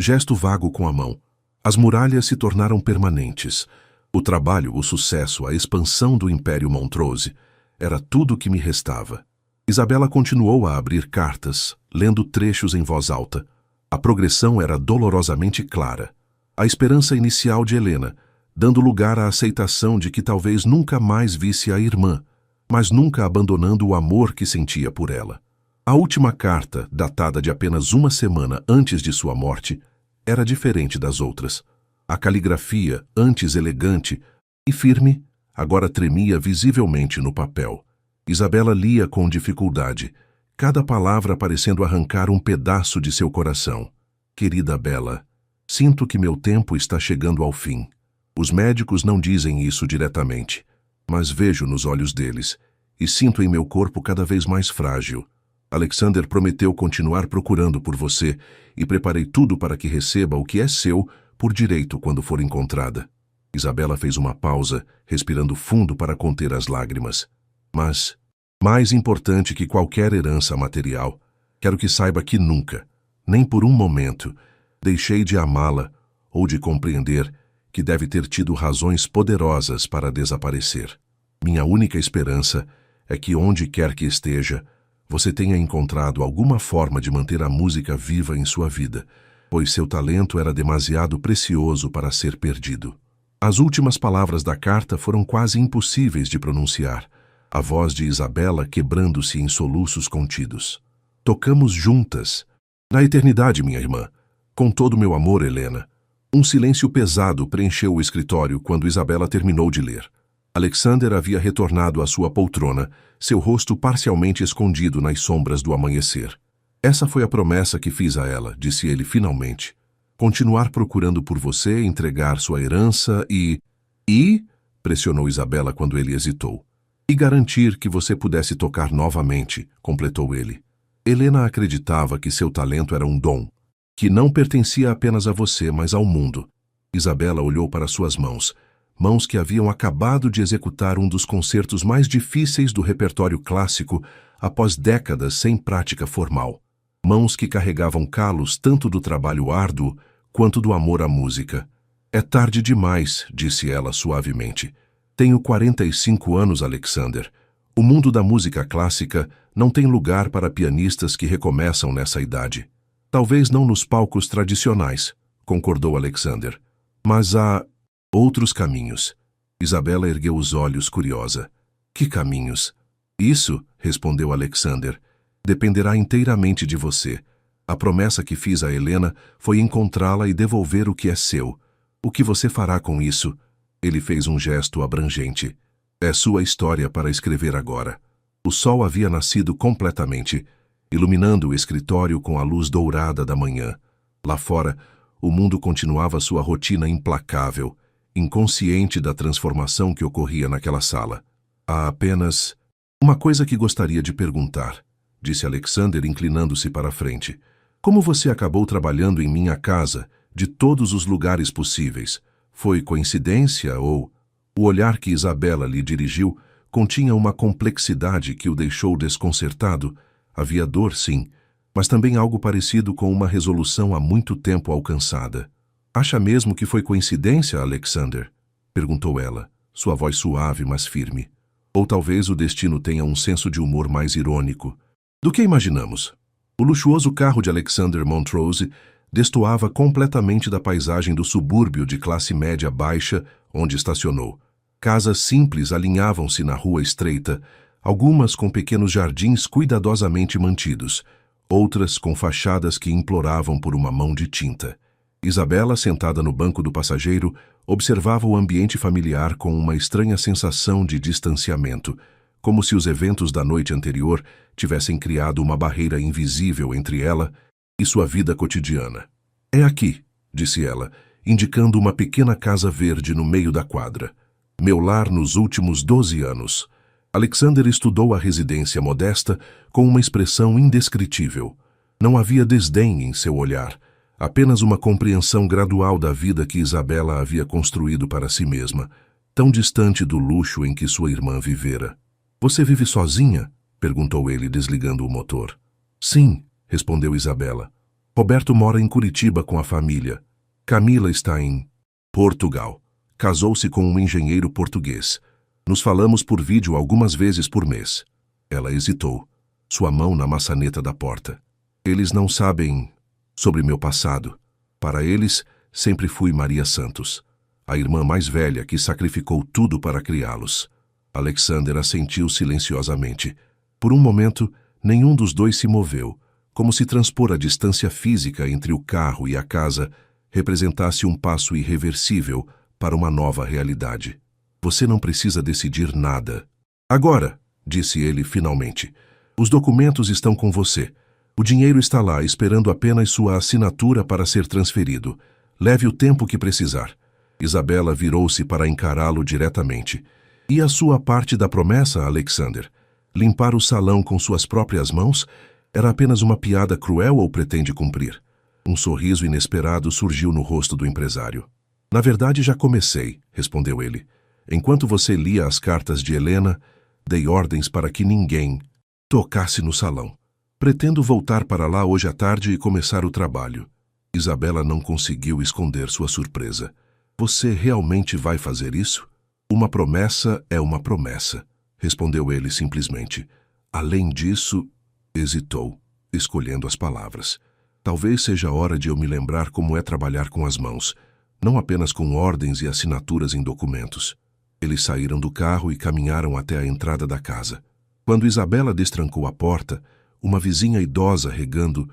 gesto vago com a mão. As muralhas se tornaram permanentes. O trabalho, o sucesso, a expansão do Império Montrose era tudo o que me restava. Isabela continuou a abrir cartas, lendo trechos em voz alta. A progressão era dolorosamente clara. A esperança inicial de Helena, dando lugar à aceitação de que talvez nunca mais visse a irmã, mas nunca abandonando o amor que sentia por ela. A última carta, datada de apenas 1 semana antes de sua morte, era diferente das outras. A caligrafia, antes elegante e firme, agora tremia visivelmente no papel. Isabela lia com dificuldade, cada palavra parecendo arrancar um pedaço de seu coração. Querida Bela, sinto que meu tempo está chegando ao fim. Os médicos não dizem isso diretamente, mas vejo nos olhos deles e sinto em meu corpo cada vez mais frágil. Alexander prometeu continuar procurando por você e preparei tudo para que receba o que é seu por direito quando for encontrada. Isabela fez uma pausa, respirando fundo para conter as lágrimas. Mas, mais importante que qualquer herança material, quero que saiba que nunca, nem por um momento, deixei de amá-la ou de compreender que deve ter tido razões poderosas para desaparecer. Minha única esperança é que onde quer que esteja, você tenha encontrado alguma forma de manter a música viva em sua vida, pois seu talento era demasiado precioso para ser perdido. As últimas palavras da carta foram quase impossíveis de pronunciar, a voz de Isabela quebrando-se em soluços contidos. Tocamos juntas. Na eternidade, minha irmã. Com todo o meu amor, Helena. Um silêncio pesado preencheu o escritório quando Isabela terminou de ler. Alexander havia retornado à sua poltrona, seu rosto parcialmente escondido nas sombras do amanhecer. Essa foi a promessa que fiz a ela, disse ele finalmente. Continuar procurando por você, entregar sua herança e... pressionou Isabela quando ele hesitou. E garantir que você pudesse tocar novamente, completou ele. Helena acreditava que seu talento era um dom, que não pertencia apenas a você, mas ao mundo. Isabela olhou para suas mãos que haviam acabado de executar um dos concertos mais difíceis do repertório clássico após décadas sem prática formal. Mãos que carregavam calos tanto do trabalho árduo quanto do amor à música. É tarde demais, disse ela suavemente. Tenho 45 anos, Alexander. O mundo da música clássica não tem lugar para pianistas que recomeçam nessa idade. Talvez não nos palcos tradicionais, concordou Alexander. Mas há outros caminhos. Isabela ergueu os olhos, curiosa. Que caminhos? Isso, respondeu Alexander, dependerá inteiramente de você. A promessa que fiz a Helena foi encontrá-la e devolver o que é seu. O que você fará com isso? Ele fez um gesto abrangente. É sua história para escrever agora. O sol havia nascido completamente, iluminando o escritório com a luz dourada da manhã. Lá fora, o mundo continuava sua rotina implacável, inconsciente da transformação que ocorria naquela sala. Há apenas uma coisa que gostaria de perguntar, disse Alexander, inclinando-se para a frente. Como você acabou trabalhando em minha casa, de todos os lugares possíveis? Foi coincidência ou... O olhar que Isabela lhe dirigiu continha uma complexidade que o deixou desconcertado. Havia dor, sim, mas também algo parecido com uma resolução há muito tempo alcançada. Acha mesmo que foi coincidência, Alexander? Perguntou ela, sua voz suave, mas firme. Ou talvez o destino tenha um senso de humor mais irônico. Do que imaginamos? O luxuoso carro de Alexander Montrose destoava completamente da paisagem do subúrbio de classe média baixa onde estacionou. Casas simples alinhavam-se na rua estreita, algumas com pequenos jardins cuidadosamente mantidos, outras com fachadas que imploravam por uma mão de tinta. Isabela, sentada no banco do passageiro, observava o ambiente familiar com uma estranha sensação de distanciamento, como se os eventos da noite anterior tivessem criado uma barreira invisível entre ela e sua vida cotidiana. É aqui, disse ela, indicando uma pequena casa verde no meio da quadra. Meu lar nos últimos 12 anos. Alexander estudou a residência modesta com uma expressão indescritível. Não havia desdém em seu olhar, apenas uma compreensão gradual da vida que Isabela havia construído para si mesma, tão distante do luxo em que sua irmã vivera. Você vive sozinha? Perguntou ele, desligando o motor. Sim, respondeu Isabela. Roberto mora em Curitiba com a família. Camila está em Portugal. Casou-se com um engenheiro português. Nos falamos por vídeo algumas vezes por mês. Ela hesitou, sua mão na maçaneta da porta. Eles não sabem sobre meu passado. Para eles, sempre fui Maria Santos, a irmã mais velha que sacrificou tudo para criá-los. Alexander assentiu silenciosamente. Por um momento, nenhum dos dois se moveu, como se transpor a distância física entre o carro e a casa representasse um passo irreversível para uma nova realidade. Você não precisa decidir nada. Agora, disse ele finalmente, os documentos estão com você. O dinheiro está lá, esperando apenas sua assinatura para ser transferido. Leve o tempo que precisar. Isabela virou-se para encará-lo diretamente. E a sua parte da promessa, Alexander? Limpar o salão com suas próprias mãos? Era apenas uma piada cruel ou pretende cumprir? Um sorriso inesperado surgiu no rosto do empresário. Na verdade, já comecei, respondeu ele. Enquanto você lia as cartas de Helena, dei ordens para que ninguém tocasse no salão. Pretendo voltar para lá hoje à tarde e começar o trabalho. Isabela não conseguiu esconder sua surpresa. Você realmente vai fazer isso? Uma promessa é uma promessa, respondeu ele simplesmente. Além disso, hesitou, escolhendo as palavras. Talvez seja a hora de eu me lembrar como é trabalhar com as mãos, não apenas com ordens e assinaturas em documentos. Eles saíram do carro e caminharam até a entrada da casa. Quando Isabela destrancou a porta, uma vizinha idosa regando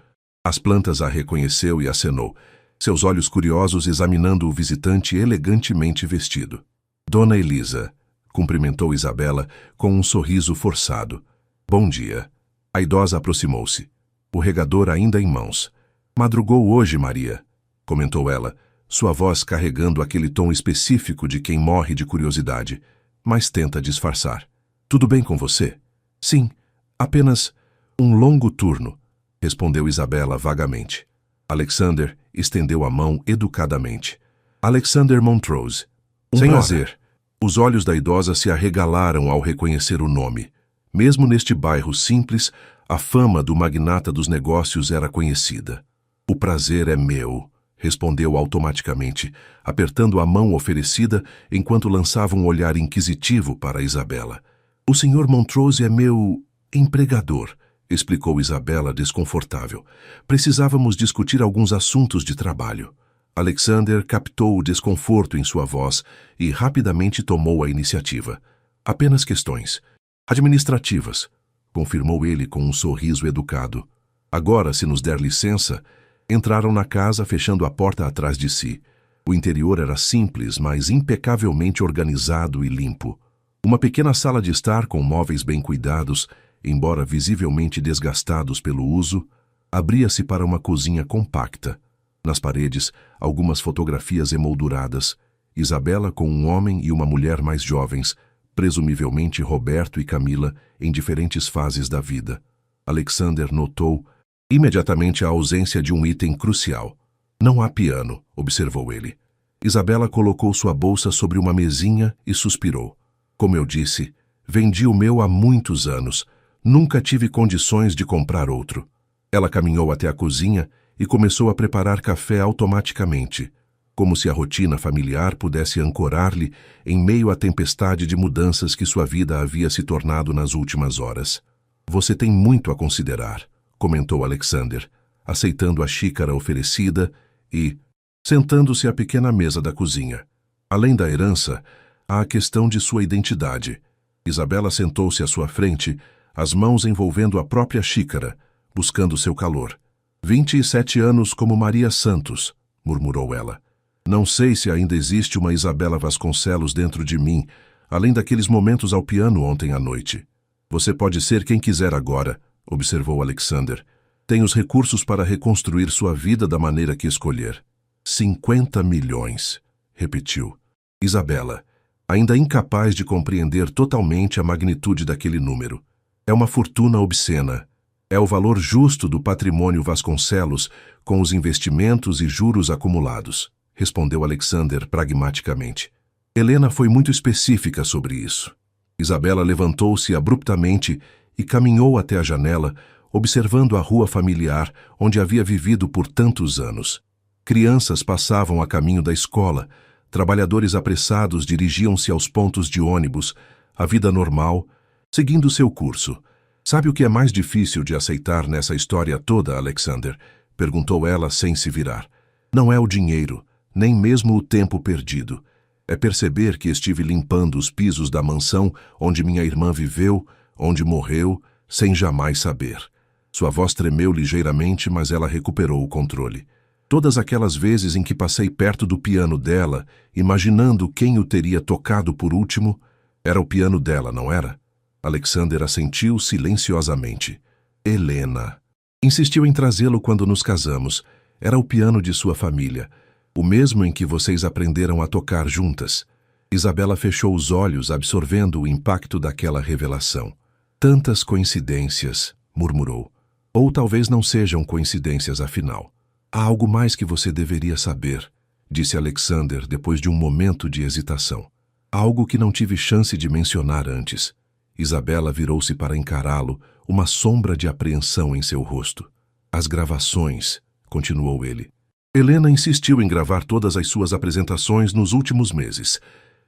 as plantas a reconheceu e acenou, seus olhos curiosos examinando o visitante elegantemente vestido. Dona Elisa, cumprimentou Isabela com um sorriso forçado. Bom dia. A idosa aproximou-se, o regador ainda em mãos. Madrugou hoje, Maria, comentou ela, sua voz carregando aquele tom específico de quem morre de curiosidade, mas tenta disfarçar. Tudo bem com você? Sim, apenas um longo turno, respondeu Isabela vagamente. Alexander estendeu a mão educadamente. Alexander Montrose. Sem prazer. Os olhos da idosa se arregalaram ao reconhecer o nome. Mesmo neste bairro simples, a fama do magnata dos negócios era conhecida. O prazer é meu, respondeu automaticamente, apertando a mão oferecida enquanto lançava um olhar inquisitivo para Isabela. O Sr. Montrose é meu empregador, explicou Isabela desconfortável. Precisávamos discutir alguns assuntos de trabalho. Alexander captou o desconforto em sua voz e rapidamente tomou a iniciativa. Apenas questões administrativas, confirmou ele com um sorriso educado. Agora, se nos der licença, entraram na casa fechando a porta atrás de si. O interior era simples, mas impecavelmente organizado e limpo. Uma pequena sala de estar com móveis bem cuidados, embora visivelmente desgastados pelo uso, abria-se para uma cozinha compacta. Nas paredes, algumas fotografias emolduradas. Isabela com um homem e uma mulher mais jovens, presumivelmente Roberto e Camila, em diferentes fases da vida. Alexander notou imediatamente a ausência de um item crucial. Não há piano, observou ele. Isabela colocou sua bolsa sobre uma mesinha e suspirou. Como eu disse, vendi o meu há muitos anos. Nunca tive condições de comprar outro. Ela caminhou até a cozinha e começou a preparar café automaticamente, como se a rotina familiar pudesse ancorar-lhe em meio à tempestade de mudanças que sua vida havia se tornado nas últimas horas. Você tem muito a considerar, comentou Alexander, aceitando a xícara oferecida e sentando-se à pequena mesa da cozinha. Além da herança, há a questão de sua identidade. Isabela sentou-se à sua frente, as mãos envolvendo a própria xícara, buscando seu calor. 27 anos como Maria Santos, murmurou ela. Não sei se ainda existe uma Isabela Vasconcelos dentro de mim, além daqueles momentos ao piano ontem à noite. Você pode ser quem quiser agora, observou Alexander. Tem os recursos para reconstruir sua vida da maneira que escolher. 50 milhões, repetiu. Isabela, ainda incapaz de compreender totalmente a magnitude daquele número. É uma fortuna obscena. É o valor justo do patrimônio Vasconcelos com os investimentos e juros acumulados, respondeu Alexander pragmaticamente. Helena foi muito específica sobre isso. Isabela levantou-se abruptamente e caminhou até a janela, observando a rua familiar onde havia vivido por tantos anos. Crianças passavam a caminho da escola, trabalhadores apressados dirigiam-se aos pontos de ônibus, a vida normal, seguindo seu curso. Sabe o que é mais difícil de aceitar nessa história toda, Alexander? Perguntou ela sem se virar. Não é o dinheiro, nem mesmo o tempo perdido. É perceber que estive limpando os pisos da mansão onde minha irmã viveu, onde morreu, sem jamais saber. Sua voz tremeu ligeiramente, mas ela recuperou o controle. Todas aquelas vezes em que passei perto do piano dela, imaginando quem o teria tocado por último, era o piano dela, não era? Alexander assentiu silenciosamente. Helena. Insistiu em trazê-lo quando nos casamos. Era o piano de sua família, o mesmo em que vocês aprenderam a tocar juntas. Isabela fechou os olhos, absorvendo o impacto daquela revelação. Tantas coincidências, murmurou. Ou talvez não sejam coincidências, afinal. Há algo mais que você deveria saber, disse Alexander depois de um momento de hesitação. Algo que não tive chance de mencionar antes. Isabela virou-se para encará-lo, uma sombra de apreensão em seu rosto. As gravações, continuou ele. Helena insistiu em gravar todas as suas apresentações nos últimos meses.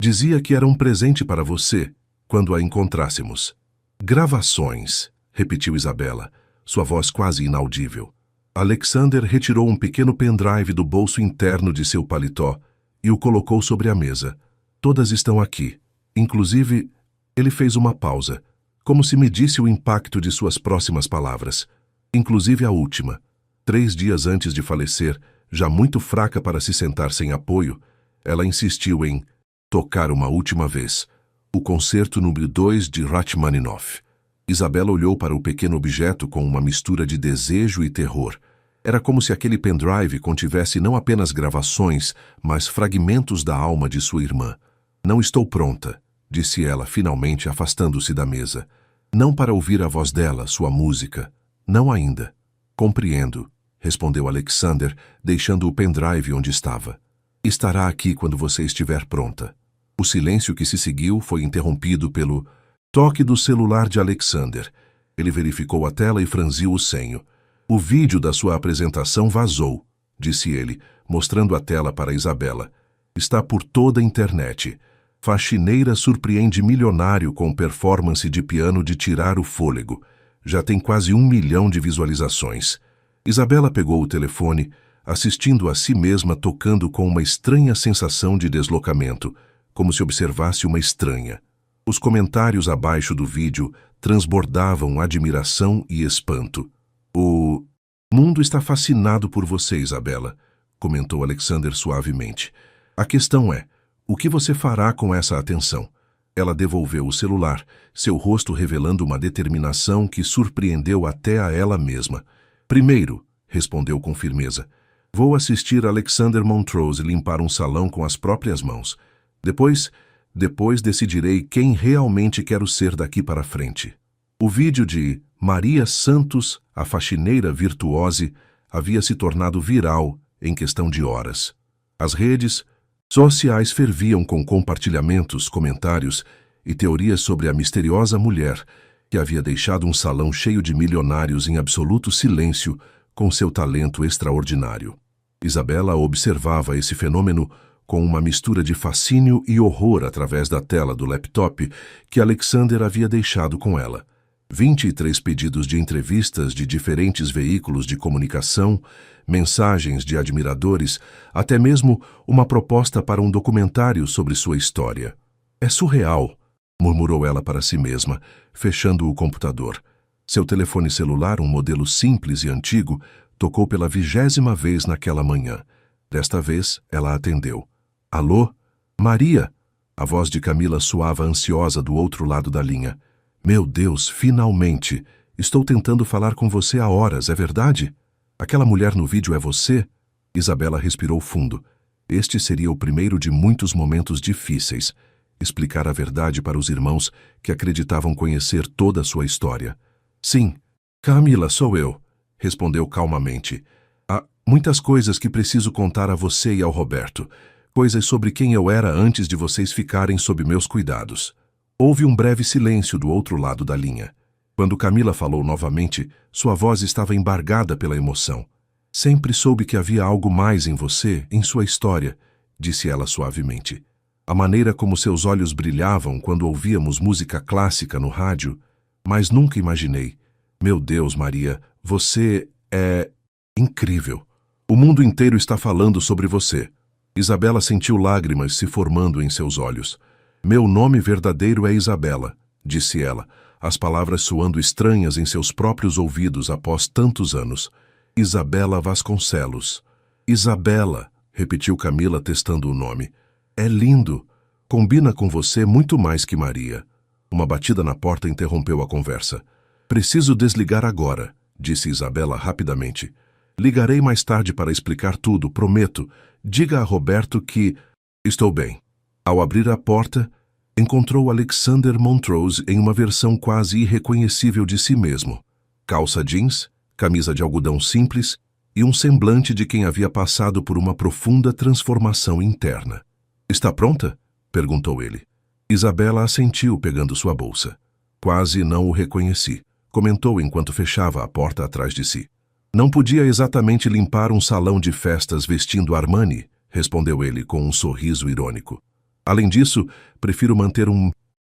Dizia que era um presente para você, quando a encontrássemos. Gravações, repetiu Isabela, sua voz quase inaudível. Alexander retirou um pequeno pendrive do bolso interno de seu paletó e o colocou sobre a mesa. Todas estão aqui. Inclusive, ele fez uma pausa, como se medisse o impacto de suas próximas palavras. Inclusive a última. 3 dias antes de falecer, já muito fraca para se sentar sem apoio, ela insistiu em tocar uma última vez o concerto número 2 de Rachmaninoff. Isabela olhou para o pequeno objeto com uma mistura de desejo e terror. Era como se aquele pendrive contivesse não apenas gravações, mas fragmentos da alma de sua irmã. Não estou pronta, disse ela, finalmente afastando-se da mesa. Não para ouvir a voz dela, sua música. Não ainda. Compreendo, respondeu Alexander, deixando o pendrive onde estava. Estará aqui quando você estiver pronta. O silêncio que se seguiu foi interrompido pelo toque do celular de Alexander. Ele verificou a tela e franziu o senho. O vídeo da sua apresentação vazou, disse ele, mostrando a tela para Isabela. Está por toda a internet. Faxineira surpreende milionário com performance de piano de tirar o fôlego. Já tem quase 1 milhão de visualizações. Isabela pegou o telefone, assistindo a si mesma tocando com uma estranha sensação de deslocamento, como se observasse uma estranha. Os comentários abaixo do vídeo transbordavam admiração e espanto. O mundo está fascinado por você, Isabela, comentou Alexander suavemente. A questão é, o que você fará com essa atenção? Ela devolveu o celular, seu rosto revelando uma determinação que surpreendeu até a ela mesma. Primeiro, respondeu com firmeza, vou assistir Alexander Montrose limpar um salão com as próprias mãos. Depois decidirei quem realmente quero ser daqui para frente. O vídeo de Maria Santos, a faxineira virtuose, havia se tornado viral em questão de horas. As redes sociais ferviam com compartilhamentos, comentários e teorias sobre a misteriosa mulher que havia deixado um salão cheio de milionários em absoluto silêncio com seu talento extraordinário. Isabela observava esse fenômeno com uma mistura de fascínio e horror através da tela do laptop que Alexander havia deixado com ela. 23 pedidos de entrevistas de diferentes veículos de comunicação, mensagens de admiradores, até mesmo uma proposta para um documentário sobre sua história. É surreal, murmurou ela para si mesma, fechando o computador. Seu telefone celular, um modelo simples e antigo, tocou pela 20ª vez naquela manhã. Desta vez, ela atendeu. Alô? Maria? A voz de Camila soava ansiosa do outro lado da linha. Meu Deus, finalmente! Estou tentando falar com você há horas, é verdade? Aquela mulher no vídeo é você? Isabela respirou fundo. Este seria o primeiro de muitos momentos difíceis. Explicar a verdade para os irmãos que acreditavam conhecer toda a sua história. Sim, Camila, sou eu, respondeu calmamente. Há muitas coisas que preciso contar a você e ao Roberto. Coisas sobre quem eu era antes de vocês ficarem sob meus cuidados. Houve um breve silêncio do outro lado da linha. Quando Camila falou novamente, sua voz estava embargada pela emoção. Sempre soube que havia algo mais em você, em sua história, disse ela suavemente. A maneira como seus olhos brilhavam quando ouvíamos música clássica no rádio, mas nunca imaginei. Meu Deus, Maria, você é incrível. O mundo inteiro está falando sobre você. Isabela sentiu lágrimas se formando em seus olhos. Meu nome verdadeiro é Isabela, disse ela, as palavras soando estranhas em seus próprios ouvidos após tantos anos. Isabela Vasconcelos. Isabela, repetiu Camila testando o nome. É lindo. Combina com você muito mais que Maria. Uma batida na porta interrompeu a conversa. Preciso desligar agora, disse Isabela rapidamente. Ligarei mais tarde para explicar tudo, prometo. Diga a Roberto que... Estou bem. Ao abrir a porta, encontrou Alexander Montrose em uma versão quase irreconhecível de si mesmo. Calça jeans, camisa de algodão simples e um semblante de quem havia passado por uma profunda transformação interna. Está pronta? Perguntou ele. Isabela assentiu pegando sua bolsa. Quase não o reconheci, comentou enquanto fechava a porta atrás de si. Não podia exatamente limpar um salão de festas vestindo Armani, respondeu ele com um sorriso irônico. Além disso, prefiro manter um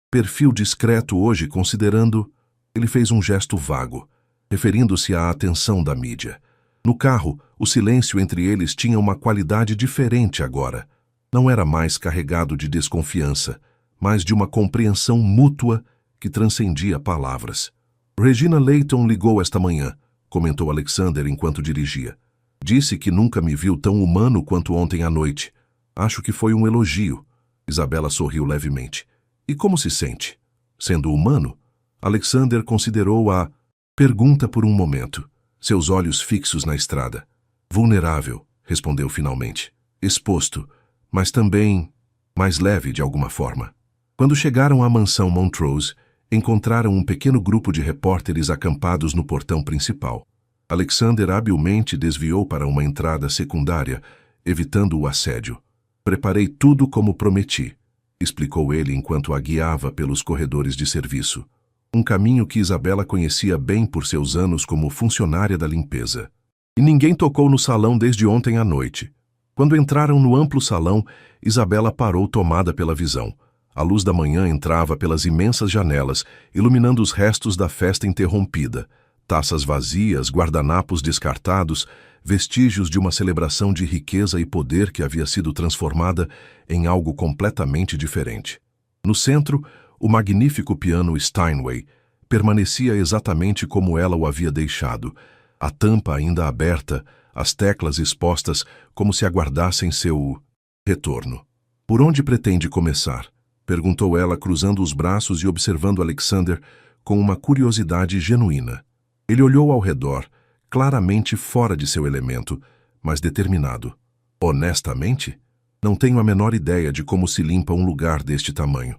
perfil discreto hoje considerando... Ele fez um gesto vago, referindo-se à atenção da mídia. No carro, o silêncio entre eles tinha uma qualidade diferente agora. Não era mais carregado de desconfiança, mas de uma compreensão mútua que transcendia palavras. Regina Layton ligou esta manhã, comentou Alexander enquanto dirigia. Disse que nunca me viu tão humano quanto ontem à noite. Acho que foi um elogio. Isabela sorriu levemente. E como se sente? Sendo humano? Alexander considerou a pergunta por um momento, seus olhos fixos na estrada. Vulnerável, respondeu finalmente. Exposto, mas também mais leve de alguma forma. Quando chegaram à mansão Montrose, encontraram um pequeno grupo de repórteres acampados no portão principal. Alexander habilmente desviou para uma entrada secundária, evitando o assédio. Preparei tudo como prometi, explicou ele enquanto a guiava pelos corredores de serviço. Um caminho que Isabela conhecia bem por seus anos como funcionária da limpeza. E ninguém tocou no salão desde ontem à noite. Quando entraram no amplo salão, Isabela parou tomada pela visão. A luz da manhã entrava pelas imensas janelas, iluminando os restos da festa interrompida. Taças vazias, guardanapos descartados, vestígios de uma celebração de riqueza e poder que havia sido transformada em algo completamente diferente. No centro, o magnífico piano Steinway permanecia exatamente como ela o havia deixado, a tampa ainda aberta, as teclas expostas como se aguardassem seu retorno. "Por onde pretende começar?" perguntou ela, cruzando os braços e observando Alexander com uma curiosidade genuína. Ele olhou ao redor, claramente fora de seu elemento, mas determinado. "Honestamente, não tenho a menor ideia de como se limpa um lugar deste tamanho."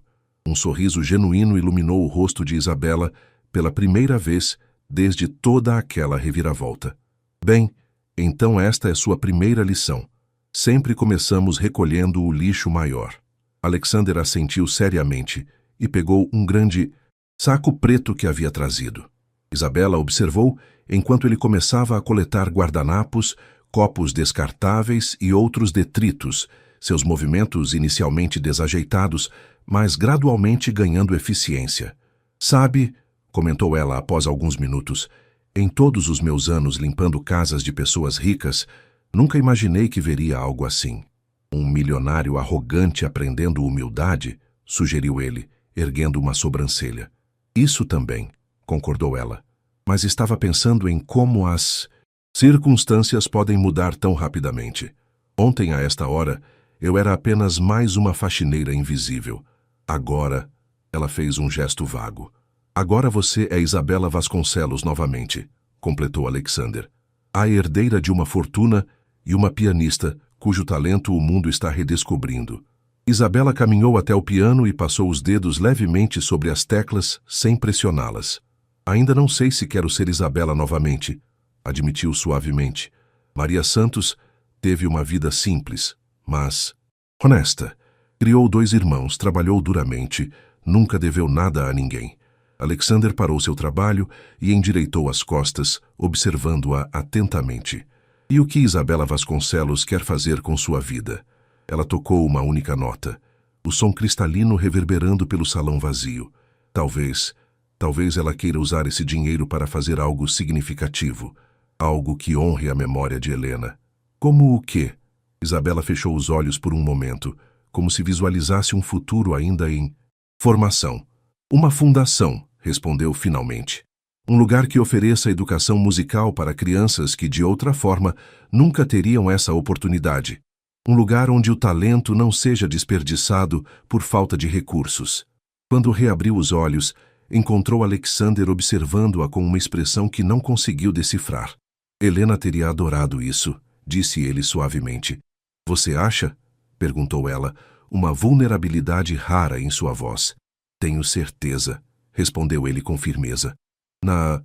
Um sorriso genuíno iluminou o rosto de Isabela pela primeira vez desde toda aquela reviravolta. "Bem, então esta é sua primeira lição. Sempre começamos recolhendo o lixo maior." Alexander assentiu seriamente e pegou um grande saco preto que havia trazido. Isabela observou enquanto ele começava a coletar guardanapos, copos descartáveis e outros detritos, seus movimentos inicialmente desajeitados, mas gradualmente ganhando eficiência. "Sabe", comentou ela após alguns minutos, "em todos os meus anos limpando casas de pessoas ricas, nunca imaginei que veria algo assim." "Um milionário arrogante aprendendo humildade?" sugeriu ele, erguendo uma sobrancelha. "Isso também", concordou ela. "Mas estava pensando em como as circunstâncias podem mudar tão rapidamente. Ontem, a esta hora, eu era apenas mais uma faxineira invisível. Agora," ela fez um gesto vago. "Agora você é Isabela Vasconcelos novamente", completou Alexander. "A herdeira de uma fortuna e uma pianista cujo talento o mundo está redescobrindo." Isabela caminhou até o piano e passou os dedos levemente sobre as teclas sem pressioná-las. "Ainda não sei se quero ser Isabela novamente", admitiu suavemente. "Maria Santos teve uma vida simples, mas honesta. Criou 2 irmãos, trabalhou duramente, nunca deveu nada a ninguém." Alexander parou seu trabalho e endireitou as costas, observando-a atentamente. "E o que Isabela Vasconcelos quer fazer com sua vida?" Ela tocou uma única nota, o som cristalino reverberando pelo salão vazio. Talvez ela queira usar esse dinheiro para fazer algo significativo, algo que honre a memória de Helena. "Como o quê?" Isabela fechou os olhos por um momento, como se visualizasse um futuro ainda em formação. "Uma fundação", respondeu finalmente. "Um lugar que ofereça educação musical para crianças que, de outra forma, nunca teriam essa oportunidade. Um lugar onde o talento não seja desperdiçado por falta de recursos." Quando reabriu os olhos, encontrou Alexander observando-a com uma expressão que não conseguiu decifrar. "Helena teria adorado isso", disse ele suavemente. "Você acha?" perguntou ela, uma vulnerabilidade rara em sua voz. "Tenho certeza", respondeu ele com firmeza. "Na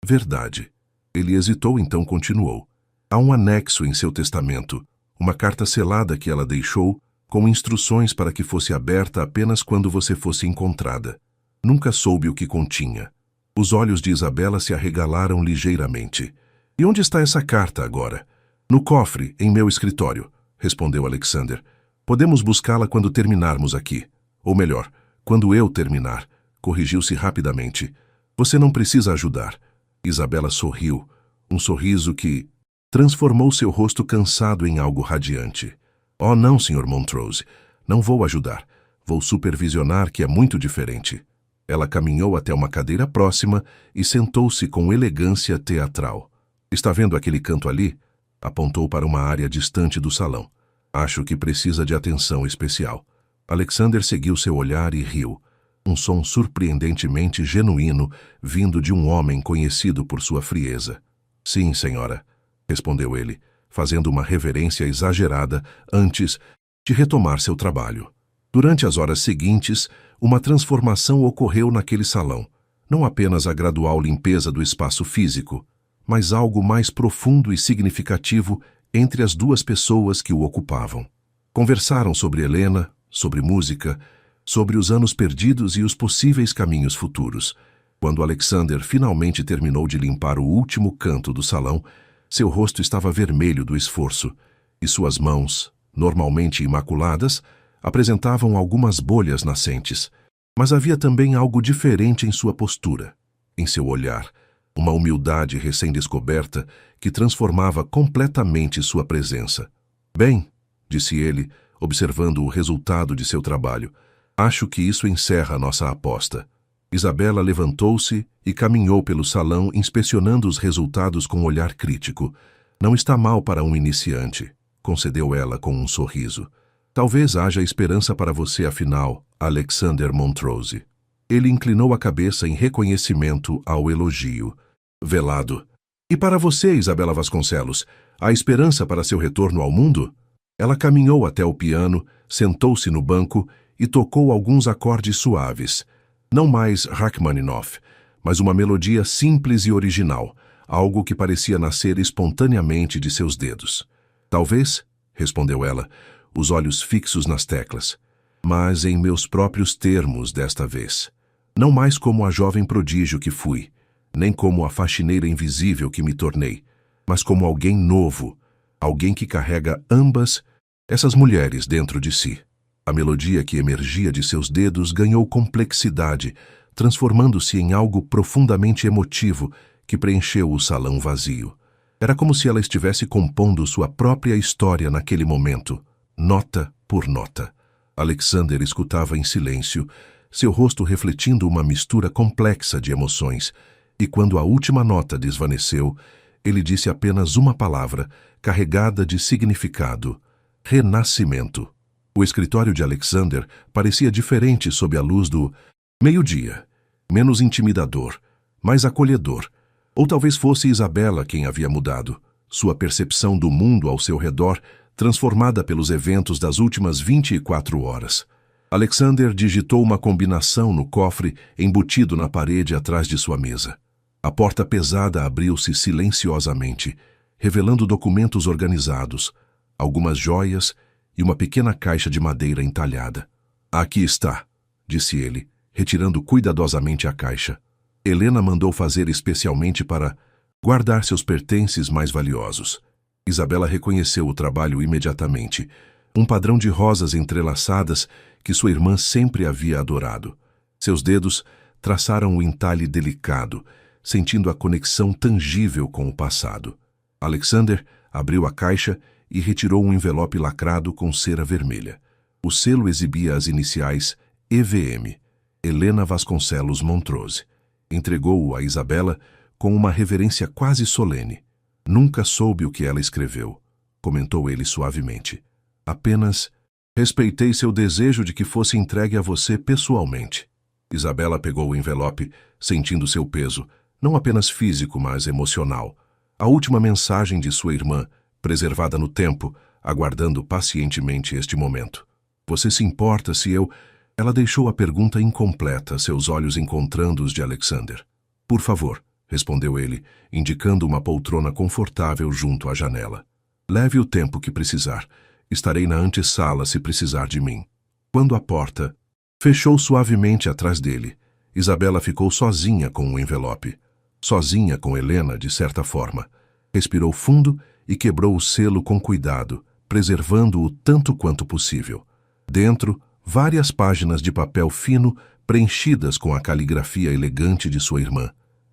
verdade." Ele hesitou, então continuou. "Há um anexo em seu testamento, uma carta selada que ela deixou, com instruções para que fosse aberta apenas quando você fosse encontrada. Nunca soube o que continha." Os olhos de Isabela se arregalaram ligeiramente. "E onde está essa carta agora?" "No cofre, em meu escritório", respondeu Alexander. "Podemos buscá-la quando terminarmos aqui. Ou melhor, quando eu terminar", corrigiu-se rapidamente. "Você não precisa ajudar." Isabela sorriu, um sorriso que transformou seu rosto cansado em algo radiante. "Oh, não, Sr. Montrose. Não vou ajudar. Vou supervisionar, que é muito diferente." Ela caminhou até uma cadeira próxima e sentou-se com elegância teatral. "Está vendo aquele canto ali?" Apontou para uma área distante do salão. "Acho que precisa de atenção especial." Alexander seguiu seu olhar e riu. Um som surpreendentemente genuíno vindo de um homem conhecido por sua frieza. "Sim, senhora", respondeu ele, fazendo uma reverência exagerada antes de retomar seu trabalho. Durante as horas seguintes, uma transformação ocorreu naquele salão. Não apenas a gradual limpeza do espaço físico, mas algo mais profundo e significativo entre as 2 pessoas que o ocupavam. Conversaram sobre Helena, sobre música, sobre os anos perdidos e os possíveis caminhos futuros. Quando Alexander finalmente terminou de limpar o último canto do salão, seu rosto estava vermelho do esforço, e suas mãos, normalmente imaculadas, apresentavam algumas bolhas nascentes, mas havia também algo diferente em sua postura, em seu olhar, uma humildade recém-descoberta que transformava completamente sua presença. Bem, disse ele, observando o resultado de seu trabalho, acho que isso encerra nossa aposta. Isabela levantou-se e caminhou pelo salão inspecionando os resultados com um olhar crítico. Não está mal para um iniciante, concedeu ela com um sorriso. Talvez haja esperança para você afinal, Alexander Montrose. Ele inclinou a cabeça em reconhecimento ao elogio. Velado. E para você, Isabela Vasconcelos, há esperança para seu retorno ao mundo? Ela caminhou até o piano, sentou-se no banco e tocou alguns acordes suaves. Não mais Rachmaninoff, mas uma melodia simples e original, algo que parecia nascer espontaneamente de seus dedos. Talvez, respondeu ela, os olhos fixos nas teclas, mas em meus próprios termos desta vez. Não mais como a jovem prodígio que fui, nem como a faxineira invisível que me tornei, mas como alguém novo, alguém que carrega ambas essas mulheres dentro de si. A melodia que emergia de seus dedos ganhou complexidade, transformando-se em algo profundamente emotivo que preencheu o salão vazio. Era como se ela estivesse compondo sua própria história naquele momento, nota por nota. Alexander escutava em silêncio, seu rosto refletindo uma mistura complexa de emoções, e quando a última nota desvaneceu, ele disse apenas uma palavra, carregada de significado: renascimento. O escritório de Alexander parecia diferente sob a luz do meio-dia, menos intimidador, mais acolhedor. Ou talvez fosse Isabela quem havia mudado, sua percepção do mundo ao seu redor transformada pelos eventos das últimas 24 horas. Alexander digitou uma combinação no cofre embutido na parede atrás de sua mesa. A porta pesada abriu-se silenciosamente, revelando documentos organizados, algumas joias e uma pequena caixa de madeira entalhada. Aqui está, disse ele, retirando cuidadosamente a caixa. Helena mandou fazer especialmente para guardar seus pertences mais valiosos. Isabela reconheceu o trabalho imediatamente, um padrão de rosas entrelaçadas que sua irmã sempre havia adorado. Seus dedos traçaram o entalhe delicado, sentindo a conexão tangível com o passado. Alexander abriu a caixa e retirou um envelope lacrado com cera vermelha. O selo exibia as iniciais EVM, Helena Vasconcelos Montrose. Entregou-o a Isabela com uma reverência quase solene. Nunca soube o que ela escreveu, comentou ele suavemente. Apenas respeitei seu desejo de que fosse entregue a você pessoalmente. Isabela pegou o envelope, sentindo seu peso, não apenas físico, mas emocional. A última mensagem de sua irmã, preservada no tempo, aguardando pacientemente este momento. Você se importa se eu... Ela deixou a pergunta incompleta, seus olhos encontrando os de Alexander. Por favor, respondeu ele, indicando uma poltrona confortável junto à janela. Leve o tempo que precisar. Estarei na antessala se precisar de mim. Quando a porta fechou suavemente atrás dele, Isabela ficou sozinha com o envelope. Sozinha com Helena, de certa forma. Respirou fundo e quebrou o selo com cuidado, preservando-o tanto quanto possível. Dentro, várias páginas de papel fino preenchidas com a caligrafia elegante de sua irmã.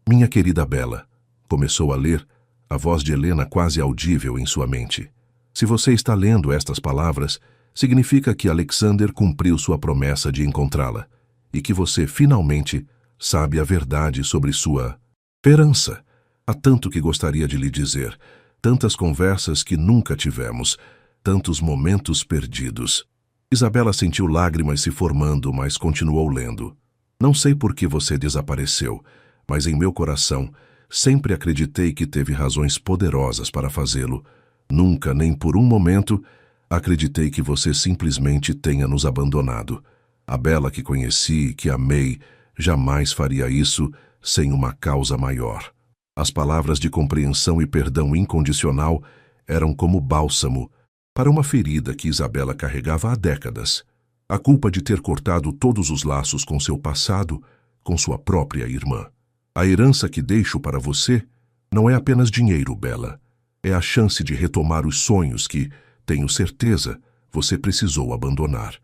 Minha querida Bela, começou a ler, a voz de Helena quase audível em sua mente. Se você está lendo estas palavras, significa que Alexander cumpriu sua promessa de encontrá-la e que você, finalmente, sabe a verdade sobre sua herança. Há tanto que gostaria de lhe dizer, tantas conversas que nunca tivemos, tantos momentos perdidos. Isabela sentiu lágrimas se formando, mas continuou lendo. Não sei por que você desapareceu, mas em meu coração sempre acreditei que teve razões poderosas para fazê-lo. Nunca, nem por um momento, acreditei que você simplesmente tenha nos abandonado. A Bela que conheci e que amei jamais faria isso sem uma causa maior. As palavras de compreensão e perdão incondicional eram como bálsamo para uma ferida que Isabela carregava há décadas. A culpa de ter cortado todos os laços com seu passado, com sua própria irmã. A herança que deixo para você não é apenas dinheiro, Bela. É a chance de retomar os sonhos que, Tenho certeza, você precisou abandonar.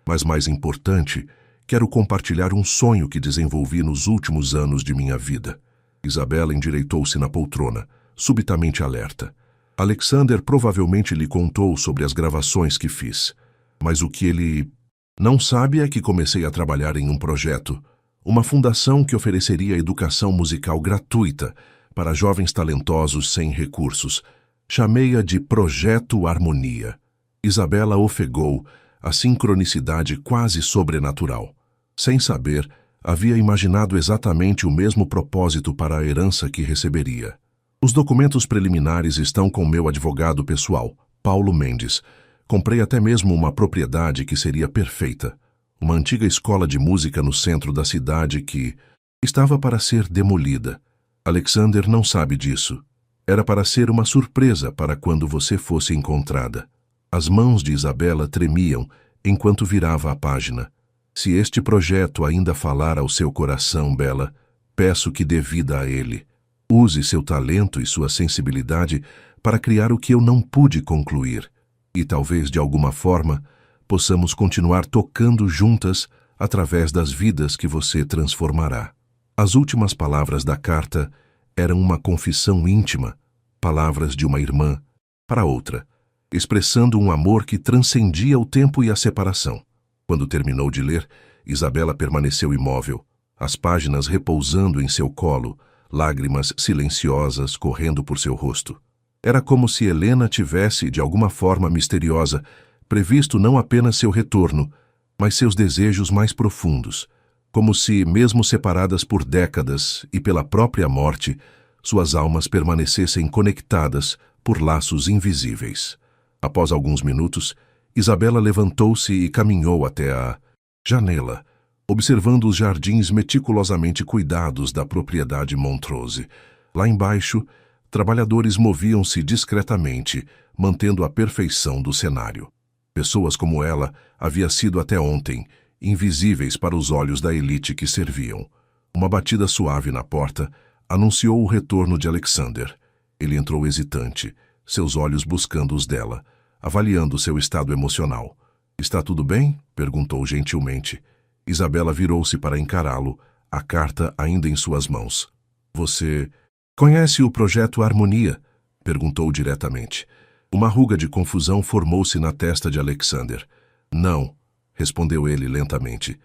Mas mais importante, quero compartilhar um sonho que desenvolvi nos últimos anos de minha vida. Isabela endireitou-se na poltrona, subitamente alerta. Alexander provavelmente lhe contou sobre as gravações que fiz. Mas o que ele não sabe é que comecei a trabalhar em um projeto, uma fundação que ofereceria educação musical gratuita para jovens talentosos sem recursos. Chamei-a de Projeto Harmonia. Isabela ofegou, a sincronicidade quase sobrenatural. Sem saber, havia imaginado exatamente o mesmo propósito para a herança que receberia. Os documentos preliminares estão com meu advogado pessoal, Paulo Mendes. Comprei até mesmo uma propriedade que seria perfeita. Uma antiga escola de música no centro da cidade que estava para ser demolida. Alexander não sabe disso. Era para ser uma surpresa para quando você fosse encontrada. As mãos de Isabela tremiam enquanto virava a página. Se este projeto ainda falar ao seu coração, Bela, peço que dê vida a ele. Use seu talento e sua sensibilidade para criar o que eu não pude concluir. E talvez, de alguma forma, possamos continuar tocando juntas através das vidas que você transformará. As últimas palavras da carta eram uma confissão íntima, palavras de uma irmã para outra, expressando um amor que transcendia o tempo e a separação. Quando terminou de ler, Isabela permaneceu imóvel, as páginas repousando em seu colo, lágrimas silenciosas correndo por seu rosto. Era como se Helena tivesse, de alguma forma misteriosa, previsto não apenas seu retorno, mas seus desejos mais profundos, como se, mesmo separadas por décadas e pela própria morte, suas almas permanecessem conectadas por laços invisíveis. Após alguns minutos, Isabela levantou-se e caminhou até a janela, observando os jardins meticulosamente cuidados da propriedade Montrose. Lá embaixo, trabalhadores moviam-se discretamente, mantendo a perfeição do cenário. Pessoas como ela havia sido até ontem, invisíveis para os olhos da elite que serviam. Uma batida suave na porta anunciou o retorno de Alexander. Ele entrou hesitante, seus olhos buscando os dela, avaliando seu estado emocional. "Está tudo bem?" perguntou gentilmente. Isabela virou-se para encará-lo, a carta ainda em suas mãos. "Você conhece o Projeto Harmonia?" perguntou diretamente. Uma ruga de confusão formou-se na testa de Alexander. "Não", respondeu ele lentamente.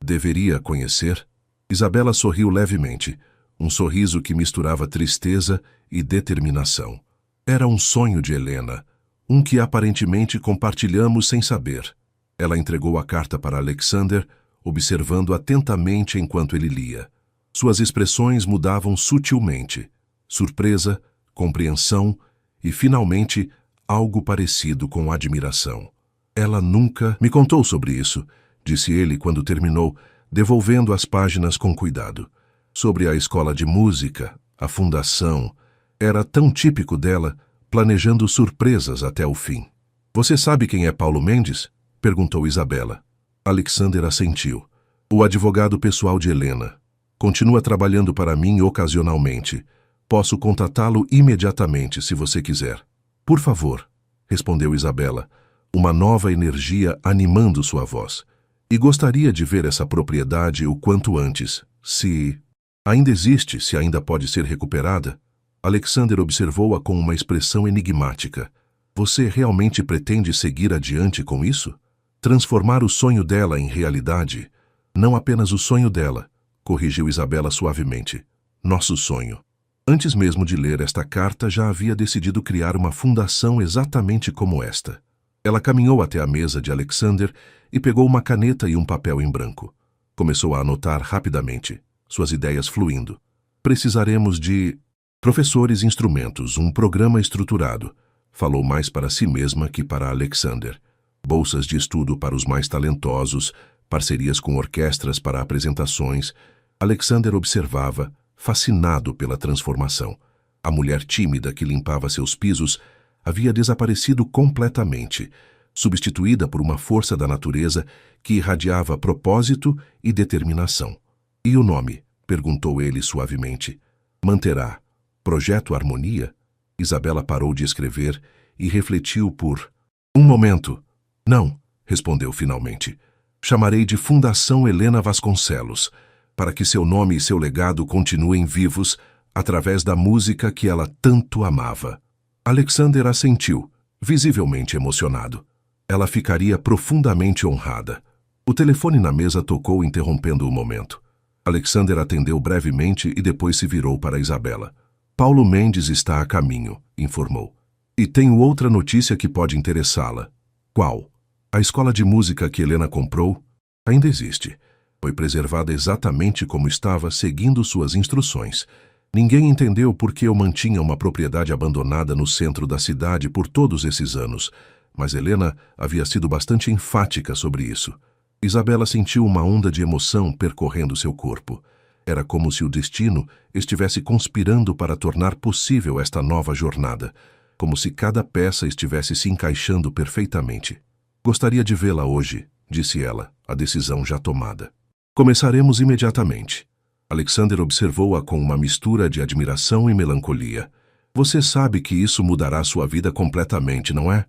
"Deveria conhecer?" Isabela sorriu levemente, um sorriso que misturava tristeza e determinação. Era um sonho de Helena, um que aparentemente compartilhamos sem saber. Ela entregou a carta para Alexander, observando atentamente enquanto ele lia. Suas expressões mudavam sutilmente. Surpresa, compreensão e, finalmente, algo parecido com admiração. "Ela nunca me contou sobre isso", disse ele quando terminou, devolvendo as páginas com cuidado. Sobre a escola de música, a fundação, era tão típico dela, planejando surpresas até o fim. "Você sabe quem é Paulo Mendes?" perguntou Isabela. Alexander assentiu. "O advogado pessoal de Helena. Continua trabalhando para mim ocasionalmente. Posso contatá-lo imediatamente se você quiser." "Por favor", respondeu Isabela, uma nova energia animando sua voz. "E gostaria de ver essa propriedade o quanto antes. Se ainda existe, se ainda pode ser recuperada." Alexander observou-a com uma expressão enigmática. "Você realmente pretende seguir adiante com isso? Transformar o sonho dela em realidade?" "Não apenas o sonho dela", corrigiu Isabela suavemente. "Nosso sonho." Antes mesmo de ler esta carta, já havia decidido criar uma fundação exatamente como esta. Ela caminhou até a mesa de Alexander e pegou uma caneta e um papel em branco. Começou a anotar rapidamente, suas ideias fluindo. "Precisaremos de professores, instrumentos, um programa estruturado." Falou mais para si mesma que para Alexander. "Bolsas de estudo para os mais talentosos, parcerias com orquestras para apresentações." Alexander observava, fascinado pela transformação. A mulher tímida que limpava seus pisos havia desaparecido completamente, substituída por uma força da natureza que irradiava propósito e determinação. "E o nome?" perguntou ele suavemente. "Manterá Projeto Harmonia?" Isabela parou de escrever e refletiu por Um momento. Não, respondeu finalmente. Chamarei de Fundação Helena Vasconcelos, para que seu nome e seu legado continuem vivos através da música que ela tanto amava. Alexander assentiu, visivelmente emocionado. Ela ficaria profundamente honrada. O telefone na mesa tocou, interrompendo o momento. Alexander atendeu brevemente e depois se virou para Isabela. Paulo Mendes está a caminho, informou. E tenho outra notícia que pode interessá-la. Qual? A escola de música que Helena comprou ainda existe. Foi preservada exatamente como estava, seguindo suas instruções. Ninguém entendeu por que eu mantinha uma propriedade abandonada no centro da cidade por todos esses anos, mas Helena havia sido bastante enfática sobre isso. Isabela sentiu uma onda de emoção percorrendo seu corpo. Era como se o destino estivesse conspirando para tornar possível esta nova jornada, como se cada peça estivesse se encaixando perfeitamente. Gostaria de vê-la hoje, disse ela, a decisão já tomada. Começaremos imediatamente. Alexander observou-a com uma mistura de admiração e melancolia. Você sabe que isso mudará sua vida completamente, não é?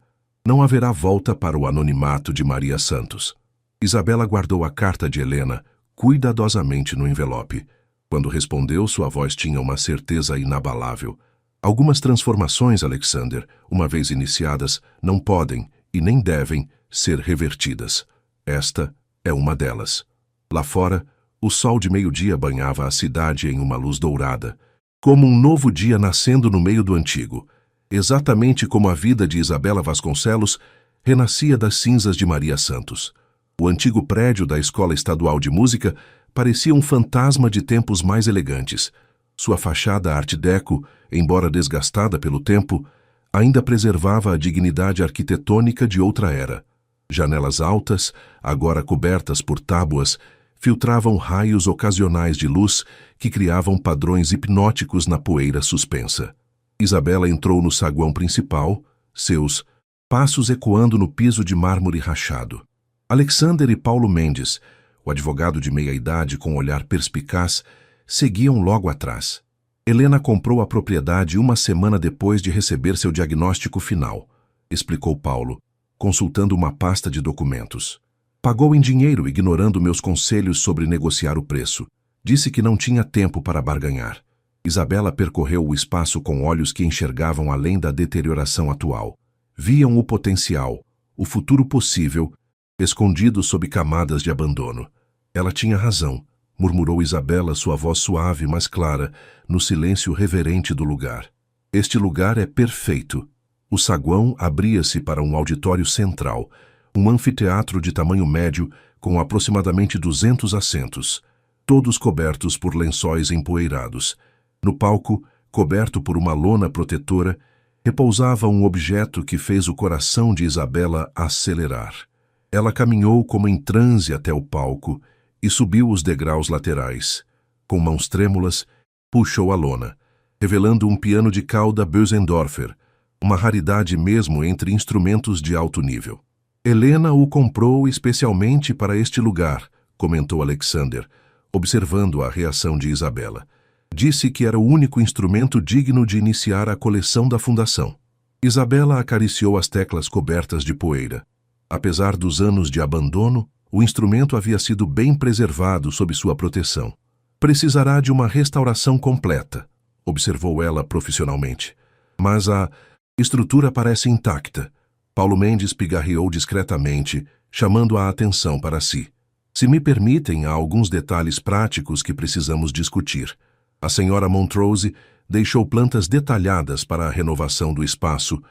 Não haverá volta para o anonimato de Maria Santos. Isabela guardou a carta de Helena cuidadosamente no envelope. Quando respondeu, sua voz tinha uma certeza inabalável. Algumas transformações, Alexander, uma vez iniciadas, não podem e nem devem ser revertidas. Esta é uma delas. Lá fora, o sol de meio-dia banhava a cidade em uma luz dourada, como um novo dia nascendo no meio do antigo, exatamente como a vida de Isabela Vasconcelos renascia das cinzas de Maria Santos. O antigo prédio da Escola Estadual de Música parecia um fantasma de tempos mais elegantes. Sua fachada art déco, embora desgastada pelo tempo, ainda preservava a dignidade arquitetônica de outra era. Janelas altas, agora cobertas por tábuas, filtravam raios ocasionais de luz que criavam padrões hipnóticos na poeira suspensa. Isabela entrou no saguão principal, seus passos ecoando no piso de mármore rachado. Alexander e Paulo Mendes, o advogado de meia-idade com olhar perspicaz, seguiam logo atrás. Helena comprou a propriedade uma semana depois de receber seu diagnóstico final, explicou Paulo, consultando uma pasta de documentos. Pagou em dinheiro, ignorando meus conselhos sobre negociar o preço. Disse que não tinha tempo para barganhar. Isabela percorreu o espaço com olhos que enxergavam além da deterioração atual. Viam o potencial, o futuro possível, escondido sob camadas de abandono. Ela tinha razão, murmurou Isabela, sua voz suave, mas clara, no silêncio reverente do lugar. Este lugar é perfeito. O saguão abria-se para um auditório central, um anfiteatro de tamanho médio com aproximadamente 200 assentos, todos cobertos por lençóis empoeirados. No palco, coberto por uma lona protetora, repousava um objeto que fez o coração de Isabela acelerar. Ela caminhou como em transe até o palco e subiu os degraus laterais. Com mãos trêmulas, puxou a lona, revelando um piano de cauda Bösendorfer, uma raridade mesmo entre instrumentos de alto nível. Helena o comprou especialmente para este lugar, comentou Alexander, observando a reação de Isabela. Disse que era o único instrumento digno de iniciar a coleção da fundação. Isabela acariciou as teclas cobertas de poeira. Apesar dos anos de abandono, o instrumento havia sido bem preservado sob sua proteção. Precisará de uma restauração completa, observou ela profissionalmente. Mas a estrutura parece intacta. Paulo Mendes pigarreou discretamente, chamando a atenção para si. Se me permitem, há alguns detalhes práticos que precisamos discutir. A senhora Montrose deixou plantas detalhadas para a renovação do espaço,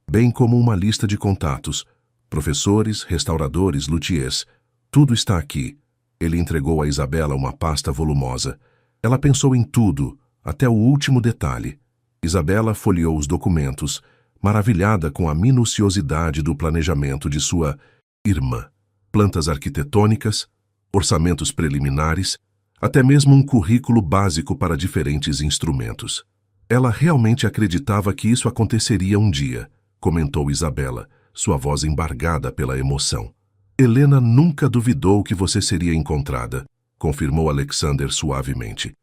bem como uma lista de contatos. Professores, restauradores, luthiers. Tudo está aqui. Ele entregou a Isabela uma pasta volumosa. Ela pensou em tudo, até o último detalhe. Isabela folheou os documentos, maravilhada com a minuciosidade do planejamento de sua irmã. Plantas arquitetônicas, orçamentos preliminares, até mesmo um currículo básico para diferentes instrumentos. Ela realmente acreditava que isso aconteceria um dia, comentou Isabela, sua voz embargada pela emoção. Helena nunca duvidou que você seria encontrada, confirmou Alexander suavemente.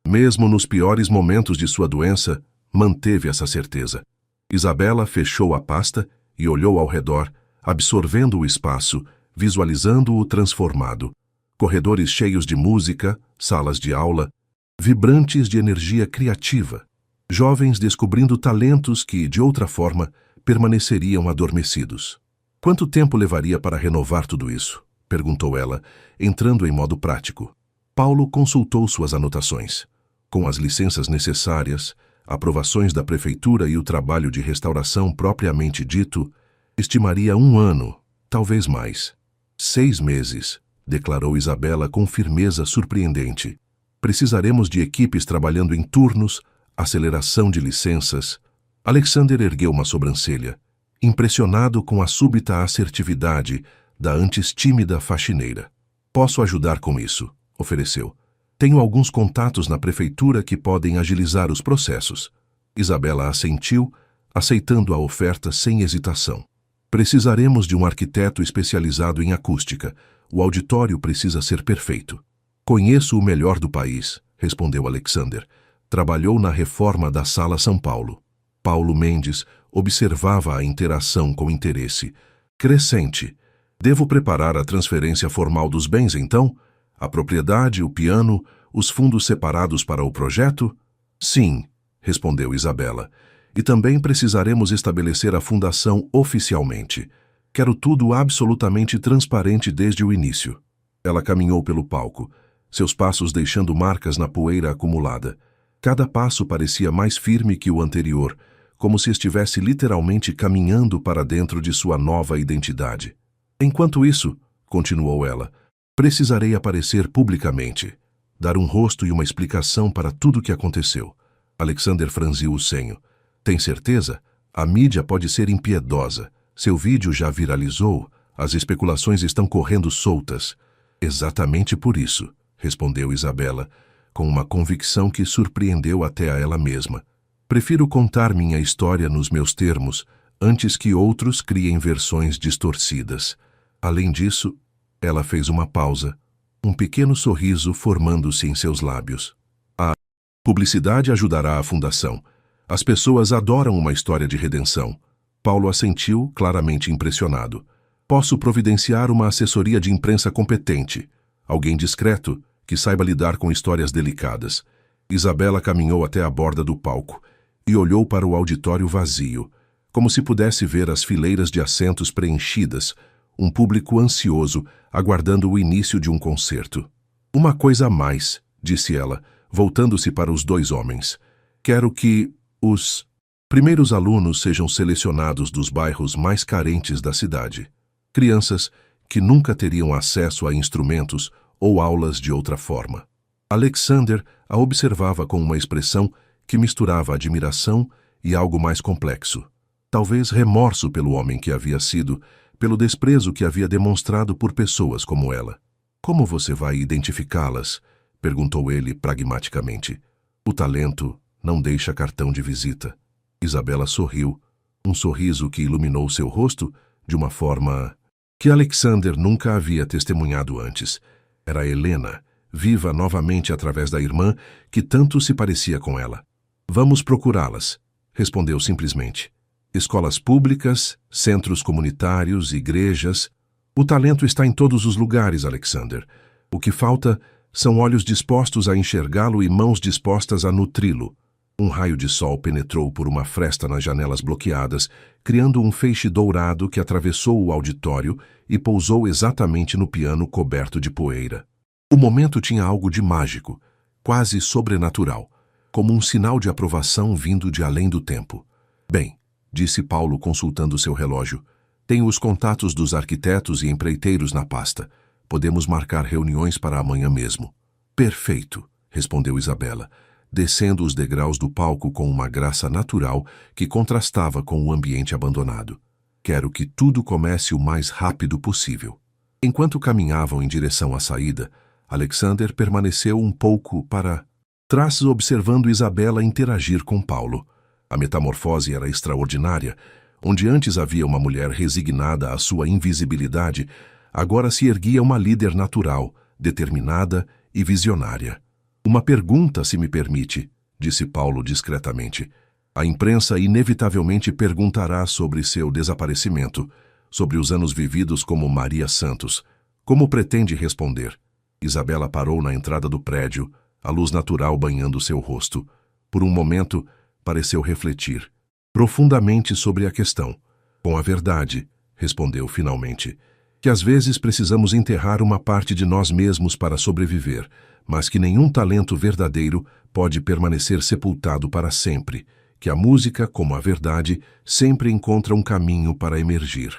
Mesmo nos piores momentos de sua doença, manteve essa certeza. Isabela fechou a pasta e olhou ao redor, absorvendo o espaço, visualizando-o transformado. Corredores cheios de música, salas de aula, vibrantes de energia criativa. Jovens descobrindo talentos que, de outra forma, permaneceriam adormecidos. Quanto tempo levaria para renovar tudo isso? Perguntou ela, entrando em modo prático. Paulo consultou suas anotações. Com as licenças necessárias, aprovações da prefeitura e o trabalho de restauração propriamente dito, estimaria 1 ano, talvez mais. 6 meses, declarou Isabela com firmeza surpreendente. Precisaremos de equipes trabalhando em turnos, aceleração de licenças. Alexander ergueu uma sobrancelha, impressionado com a súbita assertividade da antes tímida faxineira. Posso ajudar com isso, ofereceu. Tenho alguns contatos na prefeitura que podem agilizar os processos. Isabela assentiu, aceitando a oferta sem hesitação. Precisaremos de um arquiteto especializado em acústica. O auditório precisa ser perfeito. Conheço o melhor do país, respondeu Alexander. Trabalhou na reforma da Sala São Paulo. Paulo Mendes observava a interação com interesse crescente. Devo preparar a transferência formal dos bens, então? A propriedade, o piano, os fundos separados para o projeto? Sim, respondeu Isabela. E também precisaremos estabelecer a fundação oficialmente. Quero tudo absolutamente transparente desde o início. Ela caminhou pelo palco, seus passos deixando marcas na poeira acumulada. Cada passo parecia mais firme que o anterior, como se estivesse literalmente caminhando para dentro de sua nova identidade. Enquanto isso, continuou ela, precisarei aparecer publicamente, dar um rosto e uma explicação para tudo o que aconteceu. Alexander franziu o senho. Tem certeza? A mídia pode ser impiedosa. Seu vídeo já viralizou. As especulações estão correndo soltas. Exatamente por isso, respondeu Isabela, com uma convicção que surpreendeu até a ela mesma. Prefiro contar minha história nos meus termos, antes que outros criem versões distorcidas. Além disso, ela fez uma pausa, um pequeno sorriso formando-se em seus lábios. A publicidade ajudará a fundação. As pessoas adoram uma história de redenção. Paulo assentiu, claramente impressionado. Posso providenciar uma assessoria de imprensa competente, alguém discreto, que saiba lidar com histórias delicadas. Isabela caminhou até a borda do palco e olhou para o auditório vazio, como se pudesse ver as fileiras de assentos preenchidas, um público ansioso, aguardando o início de um concerto. Uma coisa a mais, disse ela, voltando-se para os 2 homens. Quero que os primeiros alunos sejam selecionados dos bairros mais carentes da cidade. Crianças que nunca teriam acesso a instrumentos ou aulas de outra forma. Alexander a observava com uma expressão que misturava admiração e algo mais complexo. Talvez remorso pelo homem que havia sido, pelo desprezo que havia demonstrado por pessoas como ela. Como você vai identificá-las? Perguntou ele pragmaticamente. O talento não deixa cartão de visita. Isabela sorriu, um sorriso que iluminou seu rosto de uma forma que Alexander nunca havia testemunhado antes. Era Helena, viva novamente através da irmã que tanto se parecia com ela. Vamos procurá-las, respondeu simplesmente. Escolas públicas, centros comunitários, igrejas. O talento está em todos os lugares, Alexander. O que falta são olhos dispostos a enxergá-lo e mãos dispostas a nutri-lo. Um raio de sol penetrou por uma fresta nas janelas bloqueadas, criando um feixe dourado que atravessou o auditório e pousou exatamente no piano coberto de poeira. O momento tinha algo de mágico, quase sobrenatural, como um sinal de aprovação vindo de além do tempo. Bem, disse Paulo consultando seu relógio, tenho os contatos dos arquitetos e empreiteiros na pasta. Podemos marcar reuniões para amanhã mesmo. Perfeito, respondeu Isabela, descendo os degraus do palco com uma graça natural que contrastava com o ambiente abandonado. Quero que tudo comece o mais rápido possível. Enquanto caminhavam em direção à saída, Alexander permaneceu um pouco para trás observando Isabela interagir com Paulo. A metamorfose era extraordinária. Onde antes havia uma mulher resignada à sua invisibilidade, agora se erguia uma líder natural, determinada e visionária. Uma pergunta, se me permite, disse Paulo discretamente. A imprensa inevitavelmente perguntará sobre seu desaparecimento. sobre os anos vividos como Maria Santos. Como pretende responder? Isabela parou na entrada do prédio, a luz natural banhando seu rosto. Por um momento, pareceu refletir profundamente sobre a questão. Com a verdade, respondeu finalmente, que às vezes precisamos enterrar uma parte de nós mesmos para sobreviver, mas que nenhum talento verdadeiro pode permanecer sepultado para sempre, que a música, como a verdade, sempre encontra um caminho para emergir.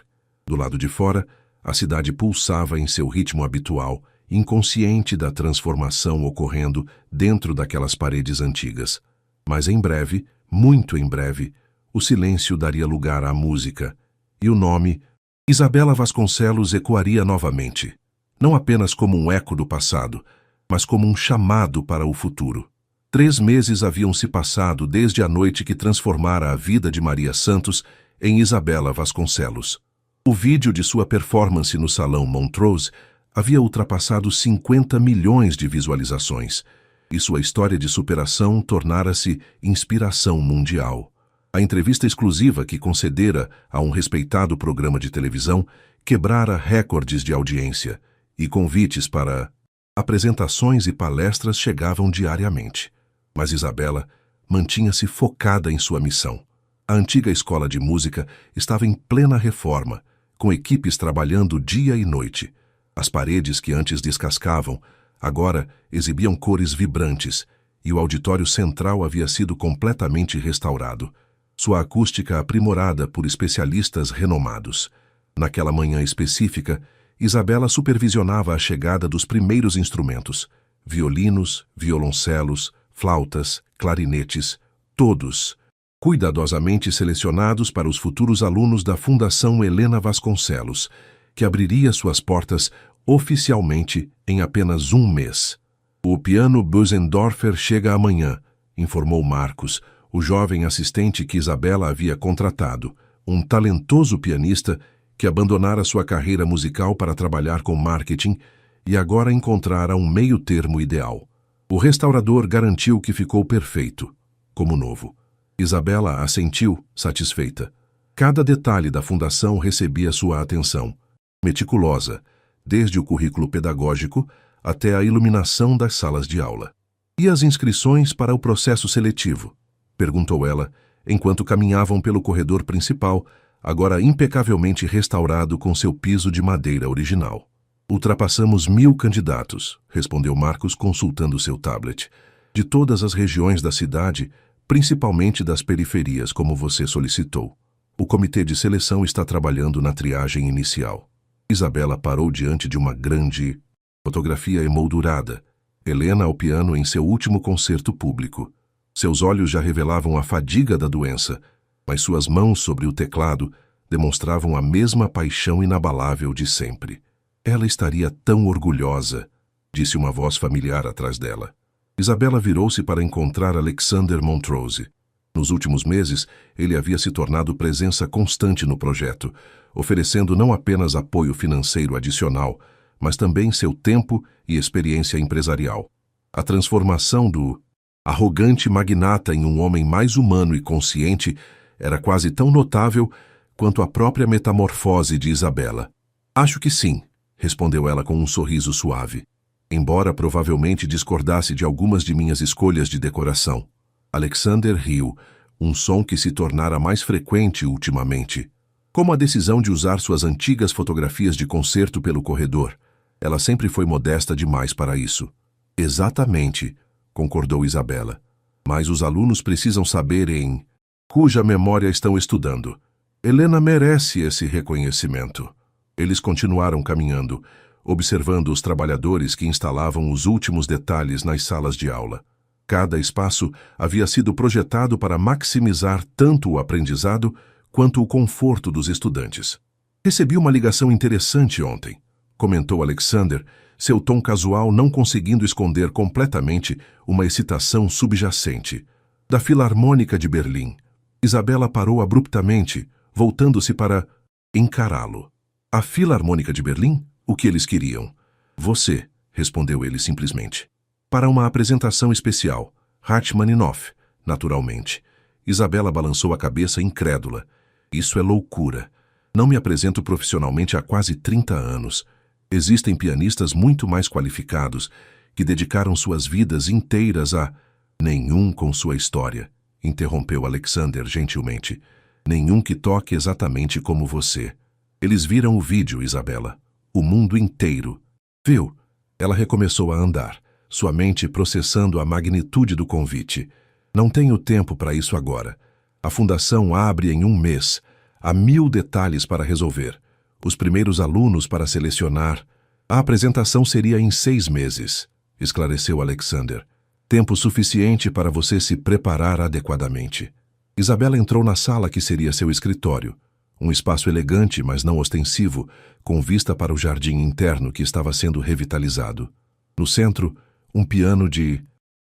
Do lado de fora, a cidade pulsava em seu ritmo habitual, inconsciente da transformação ocorrendo dentro daquelas paredes antigas. Mas em breve, muito em breve, o silêncio daria lugar à música, e o nome Isabela Vasconcelos ecoaria novamente, não apenas como um eco do passado, mas como um chamado para o futuro. 3 meses haviam se passado desde a noite que transformara a vida de Maria Santos em Isabela Vasconcelos. O vídeo de sua performance no Salão Montrose havia ultrapassado 50 milhões de visualizações, e sua história de superação tornara-se inspiração mundial. A entrevista exclusiva que concedera a um respeitado programa de televisão quebrara recordes de audiência, e convites para apresentações e palestras chegavam diariamente. Mas Isabela mantinha-se focada em sua missão. A antiga escola de música estava em plena reforma, com equipes trabalhando dia e noite. As paredes que antes descascavam, agora exibiam cores vibrantes, e o auditório central havia sido completamente restaurado, sua acústica aprimorada por especialistas renomados. Naquela manhã específica, Isabela supervisionava a chegada dos primeiros instrumentos, violinos, violoncelos, flautas, clarinetes, todos cuidadosamente selecionados para os futuros alunos da Fundação Helena Vasconcelos, que abriria suas portas oficialmente em apenas 1 mês. O piano Bösendorfer chega amanhã, informou Marcos, o jovem assistente que Isabela havia contratado, um talentoso pianista que abandonara sua carreira musical para trabalhar com marketing e agora encontrara um meio-termo ideal. O restaurador garantiu que ficou perfeito, como novo. Isabela assentiu, satisfeita. Cada detalhe da fundação recebia sua atenção, meticulosa, desde o currículo pedagógico até a iluminação das salas de aula. E as inscrições para o processo seletivo? Perguntou ela, enquanto caminhavam pelo corredor principal, agora impecavelmente restaurado com seu piso de madeira original. Ultrapassamos 1000 candidatos, respondeu Marcos consultando seu tablet, de todas as regiões da cidade, principalmente das periferias, como você solicitou. O comitê de seleção está trabalhando na triagem inicial. Isabela parou diante de uma grande fotografia emoldurada, Helena ao piano em seu último concerto público. Seus olhos já revelavam a fadiga da doença, mas suas mãos sobre o teclado demonstravam a mesma paixão inabalável de sempre. Ela estaria tão orgulhosa, disse uma voz familiar atrás dela. Isabela virou-se para encontrar Alexander Montrose. Nos últimos meses, ele havia se tornado presença constante no projeto, oferecendo não apenas apoio financeiro adicional, mas também seu tempo e experiência empresarial. A transformação do arrogante magnata em um homem mais humano e consciente era quase tão notável quanto a própria metamorfose de Isabela. Acho que sim, respondeu ela com um sorriso suave, embora provavelmente discordasse de algumas de minhas escolhas de decoração. Alexander riu, um som que se tornara mais frequente ultimamente. Como a decisão de usar suas antigas fotografias de concerto pelo corredor. Ela sempre foi modesta demais para isso. Exatamente, concordou Isabela. Mas os alunos precisam saber em cuja memória estão estudando. Helena merece esse reconhecimento. Eles continuaram caminhando, observando os trabalhadores que instalavam os últimos detalhes nas salas de aula. Cada espaço havia sido projetado para maximizar tanto o aprendizado quanto o conforto dos estudantes. Recebi uma ligação interessante ontem, comentou Alexander, seu tom casual não conseguindo esconder completamente uma excitação subjacente. Da Filarmônica de Berlim. Isabela parou abruptamente, voltando-se para encará-lo. A Filarmônica de Berlim? O que eles queriam? Você, respondeu ele simplesmente. Para uma apresentação especial. Rachmaninoff, naturalmente. Isabela balançou a cabeça incrédula. Isso é loucura. Não me apresento profissionalmente há quase 30 anos. Existem pianistas muito mais qualificados que dedicaram suas vidas inteiras a... Nenhum com sua história, interrompeu Alexander gentilmente. Nenhum que toque exatamente como você. Eles viram o vídeo, Isabela. O mundo inteiro. Viu? Ela recomeçou a andar, sua mente processando a magnitude do convite. Não tenho tempo para isso agora. A fundação abre em 1 mês. Há 1000 detalhes para resolver. Os primeiros alunos para selecionar. A apresentação seria em 6 meses, esclareceu Alexander. Tempo suficiente para você se preparar adequadamente. Isabela entrou na sala que seria seu escritório. Um espaço elegante, mas não ostensivo, com vista para o jardim interno que estava sendo revitalizado. No centro, um piano de...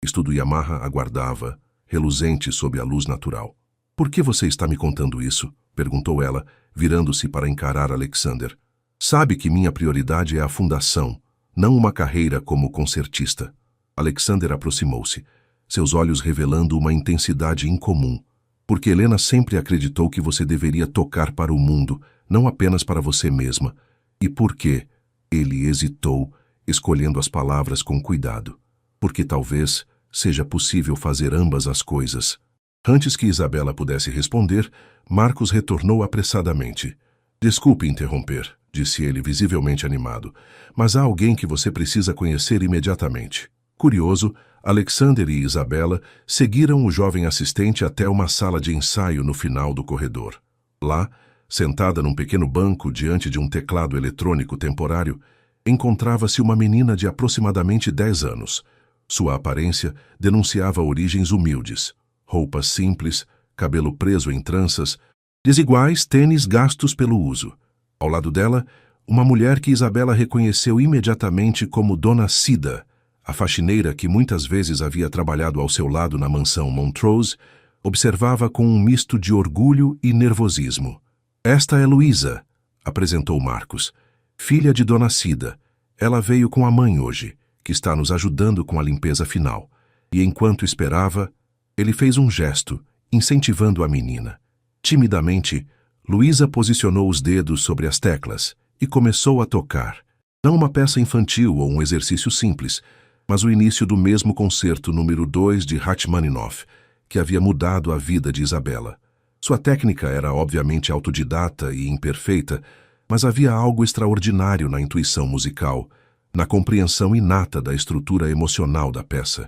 Estudo Yamaha aguardava, reluzente sob a luz natural. Por que você está me contando isso? Perguntou ela, virando-se para encarar Alexander. Sabe que minha prioridade é a fundação, não uma carreira como concertista. Alexander aproximou-se, seus olhos revelando uma intensidade incomum. Porque Helena sempre acreditou que você deveria tocar para o mundo, não apenas para você mesma. E por quê? Ele hesitou, escolhendo as palavras com cuidado. Porque talvez seja possível fazer ambas as coisas. Antes que Isabela pudesse responder, Marcos retornou apressadamente. Desculpe interromper, disse ele visivelmente animado, mas há alguém que você precisa conhecer imediatamente. Curioso, Alexander e Isabela seguiram o jovem assistente até uma sala de ensaio no final do corredor. Lá, sentada num pequeno banco diante de um teclado eletrônico temporário, encontrava-se uma menina de aproximadamente 10 anos. Sua aparência denunciava origens humildes. Roupas simples, cabelo preso em tranças, desiguais tênis gastos pelo uso. Ao lado dela, uma mulher que Isabela reconheceu imediatamente como Dona Cida, a faxineira que muitas vezes havia trabalhado ao seu lado na mansão Montrose, observava com um misto de orgulho e nervosismo. Esta é Luísa, apresentou Marcos, filha de Dona Cida. Ela veio com a mãe hoje, que está nos ajudando com a limpeza final. E enquanto esperava, ele fez um gesto, incentivando a menina. Timidamente, Luísa posicionou os dedos sobre as teclas e começou a tocar. Não uma peça infantil ou um exercício simples, mas o início do mesmo concerto número 2 de Rachmaninoff, que havia mudado a vida de Isabela. Sua técnica era obviamente autodidata e imperfeita, mas havia algo extraordinário na intuição musical, na compreensão inata da estrutura emocional da peça.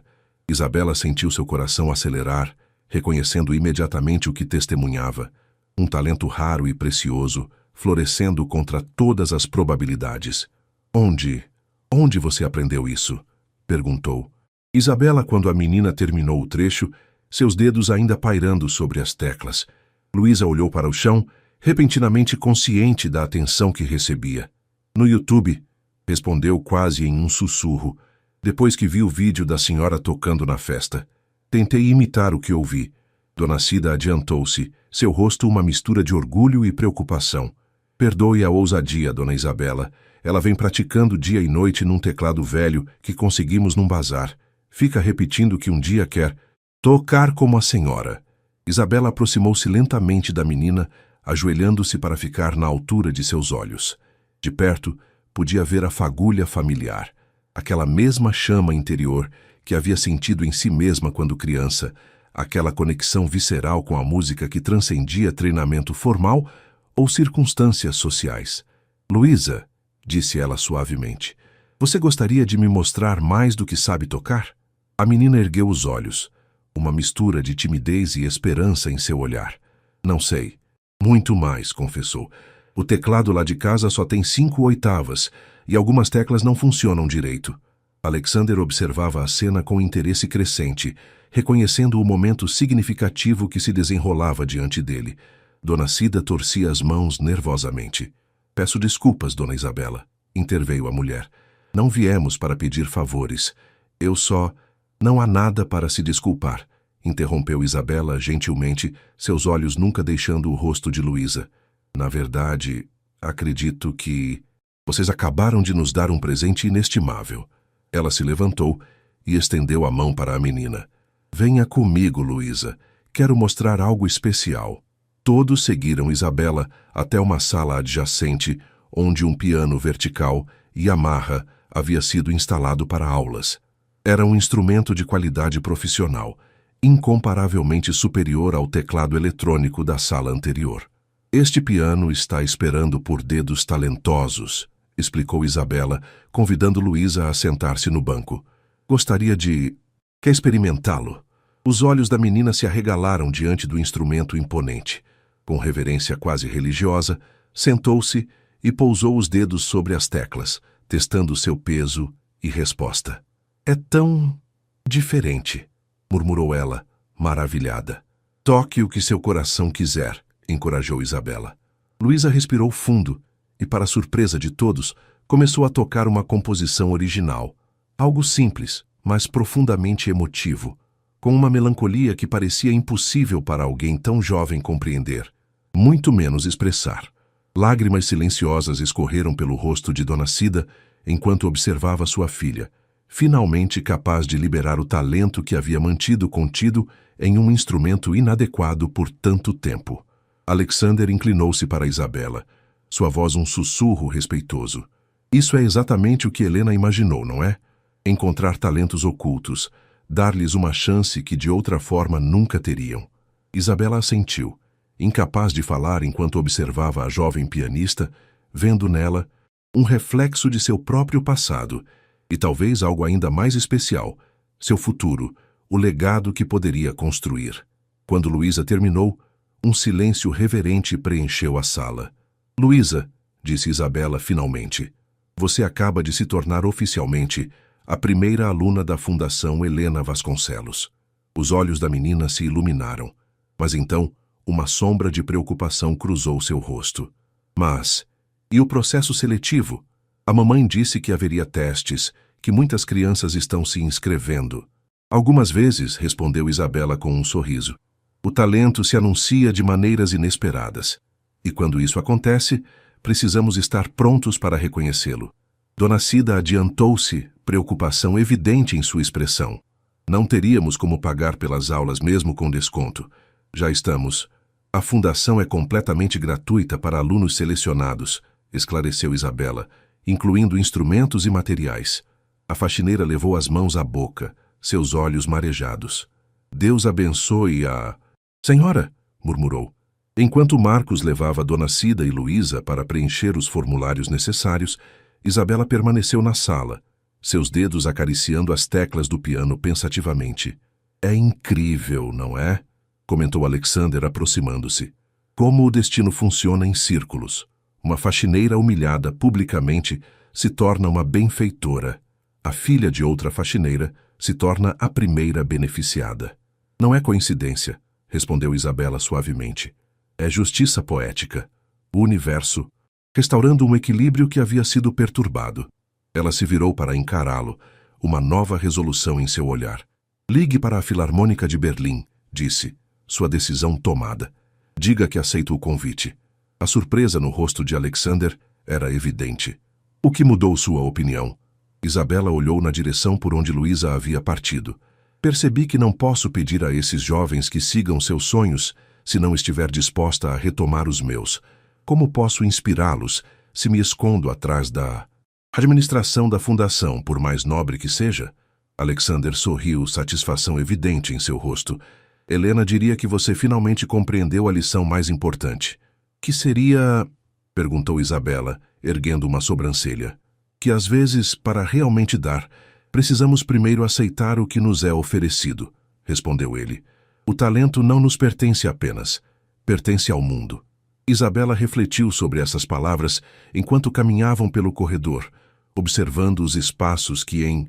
Isabela sentiu seu coração acelerar, reconhecendo imediatamente o que testemunhava, um talento raro e precioso, florescendo contra todas as probabilidades. Onde você aprendeu isso? Perguntou. Isabela, quando a menina terminou o trecho, seus dedos ainda pairando sobre as teclas. Luísa olhou para o chão, repentinamente consciente da atenção que recebia. No YouTube, respondeu quase em um sussurro, depois que viu o vídeo da senhora tocando na festa. Tentei imitar o que ouvi. Dona Cida adiantou-se, seu rosto uma mistura de orgulho e preocupação. Perdoe a ousadia, Dona Isabela. Ela vem praticando dia e noite num teclado velho que conseguimos num bazar. Fica repetindo que um dia quer tocar como a senhora. Isabela aproximou-se lentamente da menina, ajoelhando-se para ficar na altura de seus olhos. De perto, podia ver a fagulha familiar, aquela mesma chama interior que havia sentido em si mesma quando criança, aquela conexão visceral com a música que transcendia treinamento formal ou circunstâncias sociais. Luísa, disse ela suavemente, você gostaria de me mostrar mais do que sabe tocar? A menina ergueu os olhos, uma mistura de timidez e esperança em seu olhar. Não sei. Muito mais, confessou. O teclado lá de casa só tem 5 oitavas e algumas teclas não funcionam direito. Alexander observava a cena com interesse crescente, reconhecendo o momento significativo que se desenrolava diante dele. Dona Cida torcia as mãos nervosamente. Peço desculpas, Dona Isabela, interveio a mulher. Não viemos para pedir favores. Eu só... Não há nada para se desculpar, interrompeu Isabela gentilmente, seus olhos nunca deixando o rosto de Luísa. Na verdade, acredito que... Vocês acabaram de nos dar um presente inestimável. Ela se levantou e estendeu a mão para a menina. Venha comigo, Luísa. Quero mostrar algo especial. Todos seguiram Isabela até uma sala adjacente, onde um piano vertical Yamaha havia sido instalado para aulas. Era um instrumento de qualidade profissional, incomparavelmente superior ao teclado eletrônico da sala anterior. Este piano está esperando por dedos talentosos, explicou Isabela, convidando Luísa a sentar-se no banco. Gostaria de... Quer experimentá-lo? Os olhos da menina se arregalaram diante do instrumento imponente. Com reverência quase religiosa, sentou-se e pousou os dedos sobre as teclas, testando seu peso e resposta. É tão... diferente, murmurou ela, maravilhada. Toque o que seu coração quiser, encorajou Isabela. Luísa respirou fundo e, para surpresa de todos, começou a tocar uma composição original. Algo simples, mas profundamente emotivo, com uma melancolia que parecia impossível para alguém tão jovem compreender, muito menos expressar. Lágrimas silenciosas escorreram pelo rosto de Dona Cida enquanto observava sua filha, finalmente capaz de liberar o talento que havia mantido contido em um instrumento inadequado por tanto tempo. Alexander inclinou-se para Isabela, sua voz um sussurro respeitoso. Isso é exatamente o que Helena imaginou, não é? Encontrar talentos ocultos, dar-lhes uma chance que de outra forma nunca teriam. Isabela assentiu, incapaz de falar enquanto observava a jovem pianista, vendo nela um reflexo de seu próprio passado e talvez algo ainda mais especial, seu futuro, o legado que poderia construir. Quando Luísa terminou, um silêncio reverente preencheu a sala. Luísa, disse Isabela finalmente, você acaba de se tornar oficialmente a primeira aluna da Fundação Helena Vasconcelos. Os olhos da menina se iluminaram, mas então uma sombra de preocupação cruzou seu rosto. Mas, e o processo seletivo? A mamãe disse que haveria testes, que muitas crianças estão se inscrevendo. Algumas vezes, respondeu Isabela com um sorriso. O talento se anuncia de maneiras inesperadas. E quando isso acontece, precisamos estar prontos para reconhecê-lo. Dona Cida adiantou-se, preocupação evidente em sua expressão. Não teríamos como pagar pelas aulas mesmo com desconto. Já estamos. A fundação é completamente gratuita para alunos selecionados, esclareceu Isabela, incluindo instrumentos e materiais. A faxineira levou as mãos à boca, seus olhos marejados. Deus abençoe a... Senhora, murmurou. Enquanto Marcos levava Dona Cida e Luísa para preencher os formulários necessários, Isabela permaneceu na sala, seus dedos acariciando as teclas do piano pensativamente. É incrível, não é? Comentou Alexander aproximando-se. Como o destino funciona em círculos. Uma faxineira humilhada publicamente se torna uma benfeitora. A filha de outra faxineira se torna a primeira beneficiada. Não é coincidência, respondeu Isabela suavemente. É justiça poética. O universo, restaurando um equilíbrio que havia sido perturbado. Ela se virou para encará-lo, uma nova resolução em seu olhar. Ligue para a Filarmônica de Berlim, disse, sua decisão tomada. Diga que aceita o convite. A surpresa no rosto de Alexander era evidente. O que mudou sua opinião? Isabela olhou na direção por onde Luísa havia partido. Percebi que não posso pedir a esses jovens que sigam seus sonhos se não estiver disposta a retomar os meus. Como posso inspirá-los se me escondo atrás da administração da fundação, por mais nobre que seja? Alexander sorriu, satisfação evidente em seu rosto. Helena diria que você finalmente compreendeu a lição mais importante. Que seria... perguntou Isabela, erguendo uma sobrancelha. Que às vezes, para realmente dar, precisamos primeiro aceitar o que nos é oferecido, respondeu ele. O talento não nos pertence apenas, pertence ao mundo. Isabela refletiu sobre essas palavras enquanto caminhavam pelo corredor, observando os espaços que em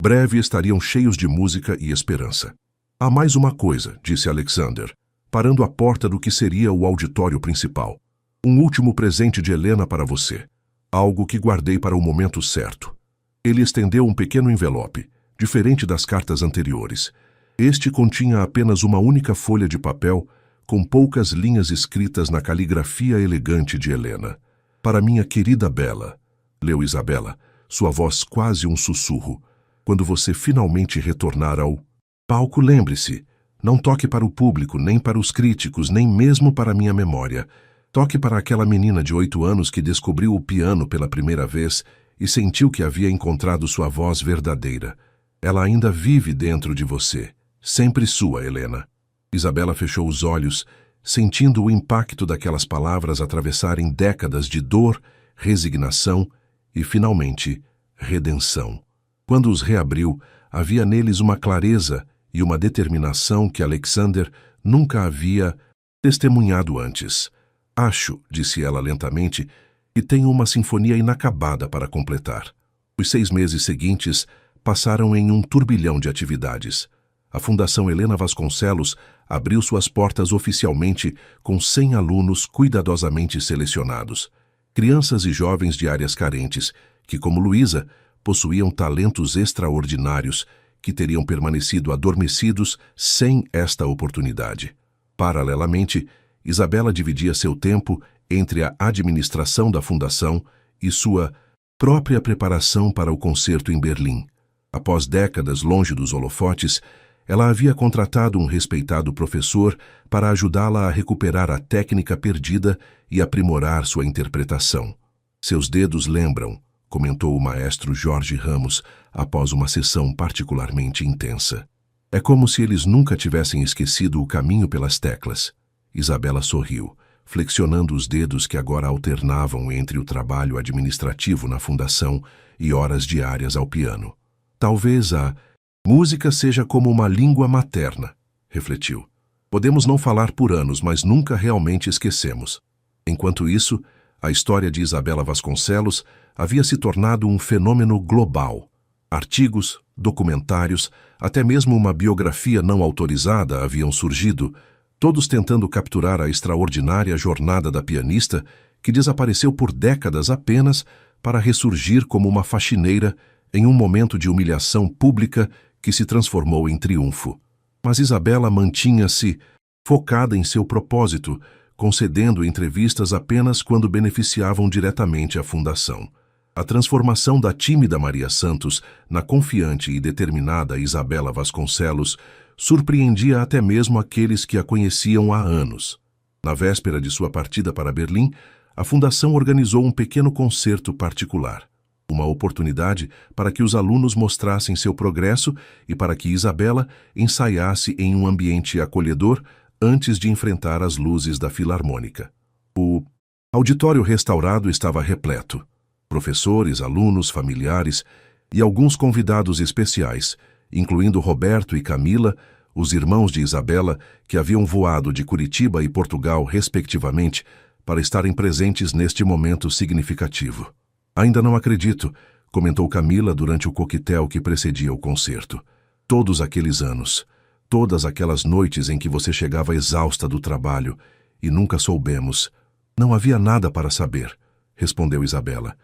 breve estariam cheios de música e esperança. Há mais uma coisa, disse Alexander, parando à porta do que seria o auditório principal. Um último presente de Helena para você. Algo que guardei para o momento certo. Ele estendeu um pequeno envelope, diferente das cartas anteriores. Este continha apenas uma única folha de papel, com poucas linhas escritas na caligrafia elegante de Helena. Para minha querida Bela, leu Isabela, sua voz quase um sussurro. Quando você finalmente retornar ao palco, lembre-se, Não toque para o público, nem para os críticos, nem mesmo para minha memória. Toque para aquela menina de 8 anos que descobriu o piano pela primeira vez e sentiu que havia encontrado sua voz verdadeira. Ela ainda vive dentro de você. Sempre sua, Helena. Isabela fechou os olhos, sentindo o impacto daquelas palavras atravessarem décadas de dor, resignação e, finalmente, redenção. Quando os reabriu, havia neles uma clareza e uma determinação que Alexander nunca havia testemunhado antes. Acho, disse ela lentamente, que tenho uma sinfonia inacabada para completar. Os 6 meses seguintes passaram em um turbilhão de atividades. A Fundação Helena Vasconcelos abriu suas portas oficialmente com 100 alunos cuidadosamente selecionados. Crianças e jovens de áreas carentes, que, como Luísa, possuíam talentos extraordinários que teriam permanecido adormecidos sem esta oportunidade. Paralelamente, Isabela dividia seu tempo entre a administração da fundação e sua própria preparação para o concerto em Berlim. Após décadas longe dos holofotes, ela havia contratado um respeitado professor para ajudá-la a recuperar a técnica perdida e aprimorar sua interpretação. Seus dedos lembram, comentou o maestro Jorge Ramos após uma sessão particularmente intensa. É como se eles nunca tivessem esquecido o caminho pelas teclas. Isabela sorriu, flexionando os dedos que agora alternavam entre o trabalho administrativo na fundação e horas diárias ao piano. Talvez a música seja como uma língua materna, refletiu. Podemos não falar por anos, mas nunca realmente esquecemos. Enquanto isso, a história de Isabela Vasconcelos havia se tornado um fenômeno global. Artigos, documentários, até mesmo uma biografia não autorizada haviam surgido, todos tentando capturar a extraordinária jornada da pianista que desapareceu por décadas apenas para ressurgir como uma faxineira em um momento de humilhação pública que se transformou em triunfo. Mas Isabela mantinha-se focada em seu propósito, concedendo entrevistas apenas quando beneficiavam diretamente a fundação. A transformação da tímida Maria Santos na confiante e determinada Isabela Vasconcelos surpreendia até mesmo aqueles que a conheciam há anos. Na véspera de sua partida para Berlim, a fundação organizou um pequeno concerto particular. Uma oportunidade para que os alunos mostrassem seu progresso e para que Isabela ensaiasse em um ambiente acolhedor antes de enfrentar as luzes da Filarmônica. O auditório restaurado estava repleto. Professores, alunos, familiares e alguns convidados especiais, incluindo Roberto e Camila, os irmãos de Isabela, que haviam voado de Curitiba e Portugal, respectivamente, para estarem presentes neste momento significativo. Ainda não acredito, comentou Camila durante o coquetel que precedia o concerto. Todos aqueles anos, todas aquelas noites em que você chegava exausta do trabalho e nunca soubemos. Não havia nada para saber, respondeu Isabela.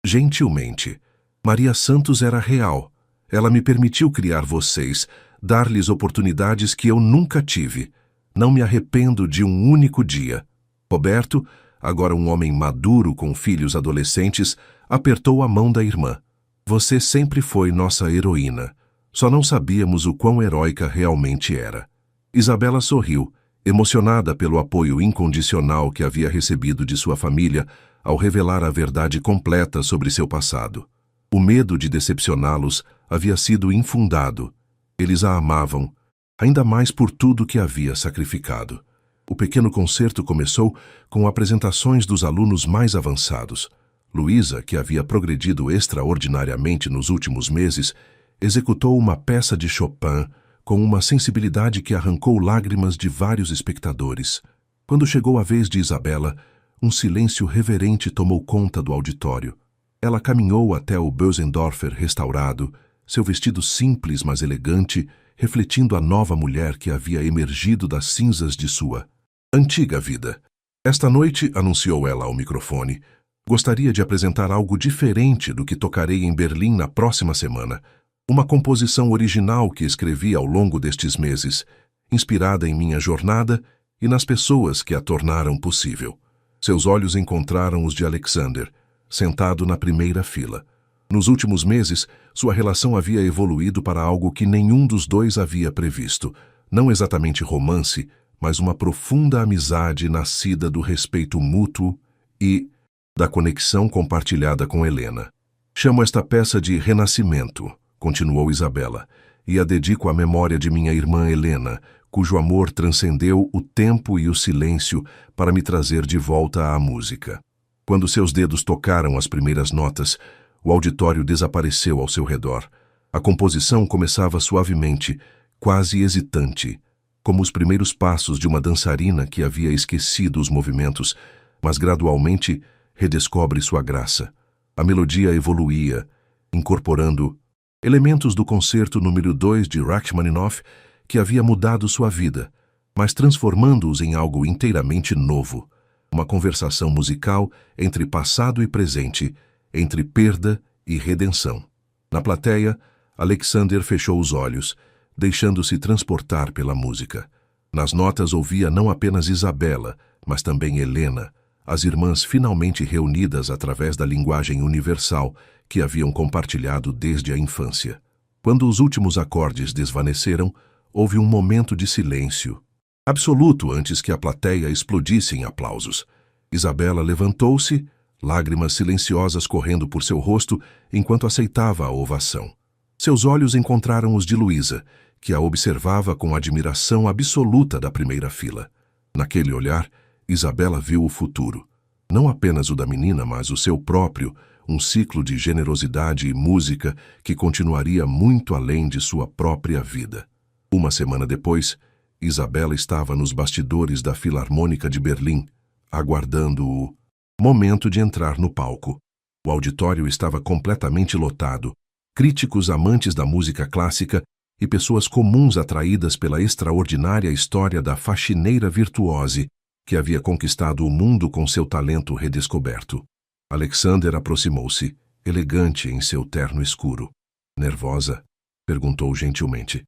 Gentilmente. Maria Santos era real. Ela me permitiu criar vocês, dar-lhes oportunidades que eu nunca tive. Não me arrependo de um único dia. Roberto, agora um homem maduro com filhos adolescentes, apertou a mão da irmã. Você sempre foi nossa heroína. Só não sabíamos o quão heróica realmente era. Isabela sorriu, emocionada pelo apoio incondicional que havia recebido de sua família ao revelar a verdade completa sobre seu passado. O medo de decepcioná-los havia sido infundado. Eles a amavam, ainda mais por tudo que havia sacrificado. O pequeno concerto começou com apresentações dos alunos mais avançados. Luísa, que havia progredido extraordinariamente nos últimos meses, executou uma peça de Chopin com uma sensibilidade que arrancou lágrimas de vários espectadores. Quando chegou a vez de Isabela, um silêncio reverente tomou conta do auditório. Ela caminhou até o Bösendorfer restaurado, seu vestido simples mas elegante, refletindo a nova mulher que havia emergido das cinzas de sua antiga vida. Esta noite, anunciou ela ao microfone, gostaria de apresentar algo diferente do que tocarei em Berlim na próxima semana. Uma composição original que escrevi ao longo destes meses, inspirada em minha jornada e nas pessoas que a tornaram possível. Seus olhos encontraram os de Alexander, sentado na primeira fila. Nos últimos meses, sua relação havia evoluído para algo que nenhum dos dois havia previsto. Não exatamente romance, mas uma profunda amizade nascida do respeito mútuo e da conexão compartilhada com Helena. Chamo esta peça de Renascimento, continuou Isabela, e a dedico à memória de minha irmã Helena, cujo amor transcendeu o tempo e o silêncio para me trazer de volta à música. Quando seus dedos tocaram as primeiras notas, o auditório desapareceu ao seu redor. A composição começava suavemente, quase hesitante, como os primeiros passos de uma dançarina que havia esquecido os movimentos, mas gradualmente redescobre sua graça. A melodia evoluía, incorporando elementos do concerto número 2 de Rachmaninoff, que havia mudado sua vida, mas transformando-os em algo inteiramente novo. Uma conversação musical entre passado e presente, entre perda e redenção. Na plateia, Alexander fechou os olhos, deixando-se transportar pela música. Nas notas ouvia não apenas Isabela, mas também Helena, as irmãs finalmente reunidas através da linguagem universal que haviam compartilhado desde a infância. Quando os últimos acordes desvaneceram, houve um momento de silêncio absoluto antes que a plateia explodisse em aplausos. Isabela levantou-se, lágrimas silenciosas correndo por seu rosto enquanto aceitava a ovação. Seus olhos encontraram os de Luísa, que a observava com admiração absoluta da primeira fila. Naquele olhar, Isabela viu o futuro. Não apenas o da menina, mas o seu próprio, um ciclo de generosidade e música que continuaria muito além de sua própria vida. Uma semana depois, Isabela estava nos bastidores da Filarmônica de Berlim, aguardando o momento de entrar no palco. O auditório estava completamente lotado, críticos amantes da música clássica e pessoas comuns atraídas pela extraordinária história da faxineira virtuose que havia conquistado o mundo com seu talento redescoberto. Alexander aproximou-se, elegante em seu terno escuro. Nervosa? Perguntou gentilmente.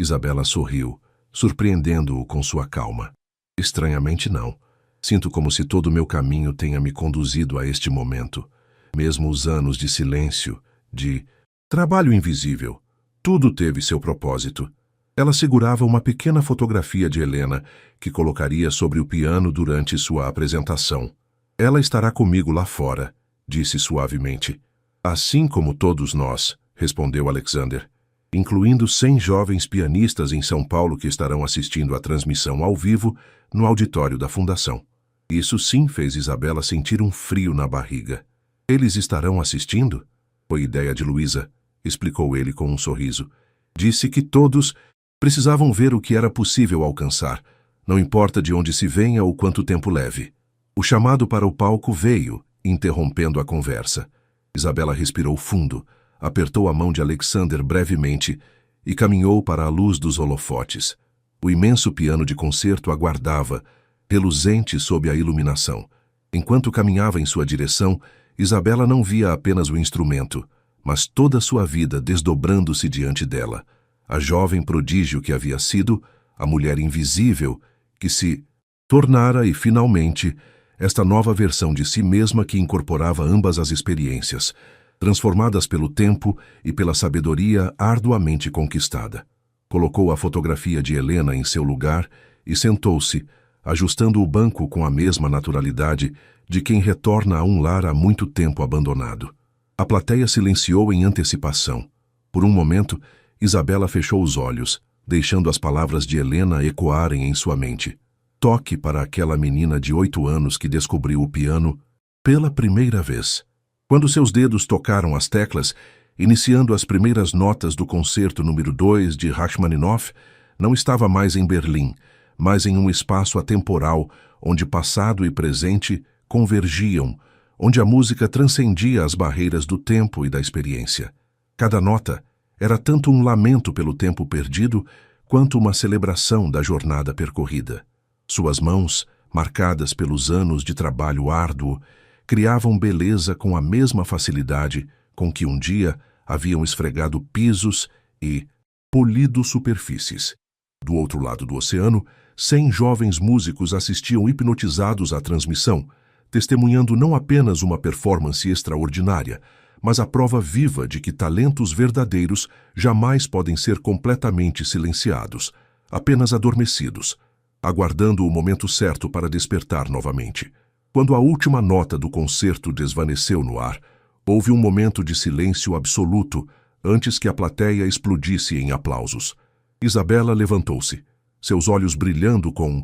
Isabela sorriu, surpreendendo-o com sua calma. Estranhamente não. Sinto como se todo o meu caminho tenha me conduzido a este momento. Mesmo os anos de silêncio, de trabalho invisível, tudo teve seu propósito. Ela segurava uma pequena fotografia de Helena, que colocaria sobre o piano durante sua apresentação. Ela estará comigo lá fora, disse suavemente. Assim como todos nós, respondeu Alexander, incluindo 100 jovens pianistas em São Paulo que estarão assistindo à transmissão ao vivo no auditório da Fundação. Isso sim fez Isabela sentir um frio na barriga. Eles estarão assistindo? Foi ideia de Luísa, explicou ele com um sorriso. Disse que todos precisavam ver o que era possível alcançar, não importa de onde se venha ou quanto tempo leve. O chamado para o palco veio, interrompendo a conversa. Isabela respirou fundo, apertou a mão de Alexander brevemente e caminhou para a luz dos holofotes. O imenso piano de concerto aguardava, reluzente sob a iluminação. Enquanto caminhava em sua direção, Isabela não via apenas o instrumento, mas toda sua vida desdobrando-se diante dela. A jovem prodígio que havia sido, a mulher invisível que se tornara e, finalmente, esta nova versão de si mesma que incorporava ambas as experiências, transformadas pelo tempo e pela sabedoria arduamente conquistada. Colocou a fotografia de Helena em seu lugar e sentou-se, ajustando o banco com a mesma naturalidade de quem retorna a um lar há muito tempo abandonado. A plateia silenciou em antecipação. Por um momento, Isabela fechou os olhos, deixando as palavras de Helena ecoarem em sua mente. Toque para aquela menina de 8 anos que descobriu o piano pela primeira vez. Quando seus dedos tocaram as teclas, iniciando as primeiras notas do concerto número 2 de Rachmaninoff, não estava mais em Berlim, mas em um espaço atemporal onde passado e presente convergiam, onde a música transcendia as barreiras do tempo e da experiência. Cada nota era tanto um lamento pelo tempo perdido, quanto uma celebração da jornada percorrida. Suas mãos, marcadas pelos anos de trabalho árduo, criavam beleza com a mesma facilidade com que um dia haviam esfregado pisos e polido superfícies. Do outro lado do oceano, 100 jovens músicos assistiam hipnotizados à transmissão, testemunhando não apenas uma performance extraordinária, mas a prova viva de que talentos verdadeiros jamais podem ser completamente silenciados. apenas adormecidos, aguardando o momento certo para despertar novamente. Quando a última nota do concerto desvaneceu no ar, houve um momento de silêncio absoluto antes que a plateia explodisse em aplausos. Isabela levantou-se, seus olhos brilhando com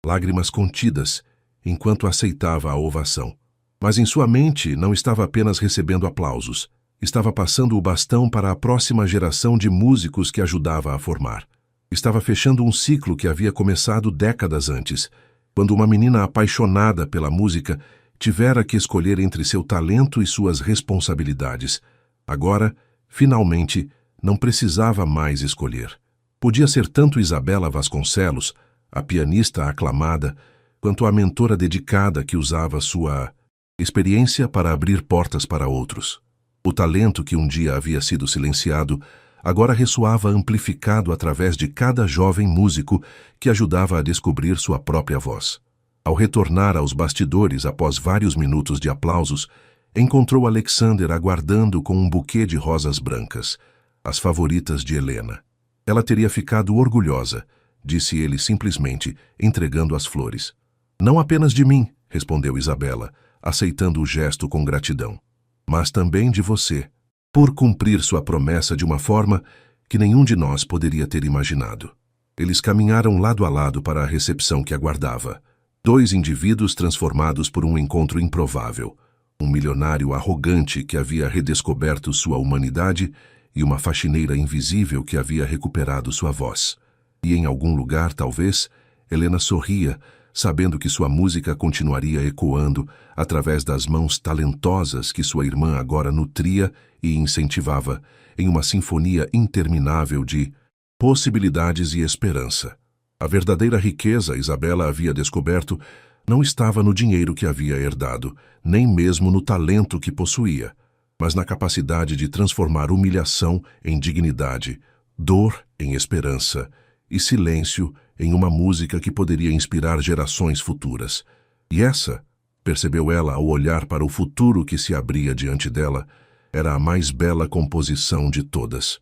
lágrimas contidas, enquanto aceitava a ovação. Mas em sua mente não estava apenas recebendo aplausos, estava passando o bastão para a próxima geração de músicos que ajudava a formar. Estava fechando um ciclo que havia começado décadas antes, quando uma menina apaixonada pela música tivera que escolher entre seu talento e suas responsabilidades. Agora, finalmente, não precisava mais escolher. Podia ser tanto Isabela Vasconcelos, a pianista aclamada, quanto a mentora dedicada que usava sua experiência para abrir portas para outros. O talento que um dia havia sido silenciado agora ressoava amplificado através de cada jovem músico que ajudava a descobrir sua própria voz. Ao retornar aos bastidores após vários minutos de aplausos, encontrou Alexander aguardando com um buquê de rosas brancas, as favoritas de Helena. Ela teria ficado orgulhosa, disse ele simplesmente, entregando as flores. Não apenas de mim, respondeu Isabela, aceitando o gesto com gratidão, mas também de você, por cumprir sua promessa de uma forma que nenhum de nós poderia ter imaginado. Eles caminharam lado a lado para a recepção que aguardava. Dois indivíduos transformados por um encontro improvável. Um milionário arrogante que havia redescoberto sua humanidade e uma faxineira invisível que havia recuperado sua voz. E em algum lugar, talvez, Helena sorria, sabendo que sua música continuaria ecoando através das mãos talentosas que sua irmã agora nutria e incentivava em uma sinfonia interminável de possibilidades e esperança. A verdadeira riqueza Isabela havia descoberto não estava no dinheiro que havia herdado, nem mesmo no talento que possuía, mas na capacidade de transformar humilhação em dignidade, dor em esperança e silêncio em uma música que poderia inspirar gerações futuras. E essa, percebeu ela ao olhar para o futuro que se abria diante dela, era a mais bela composição de todas.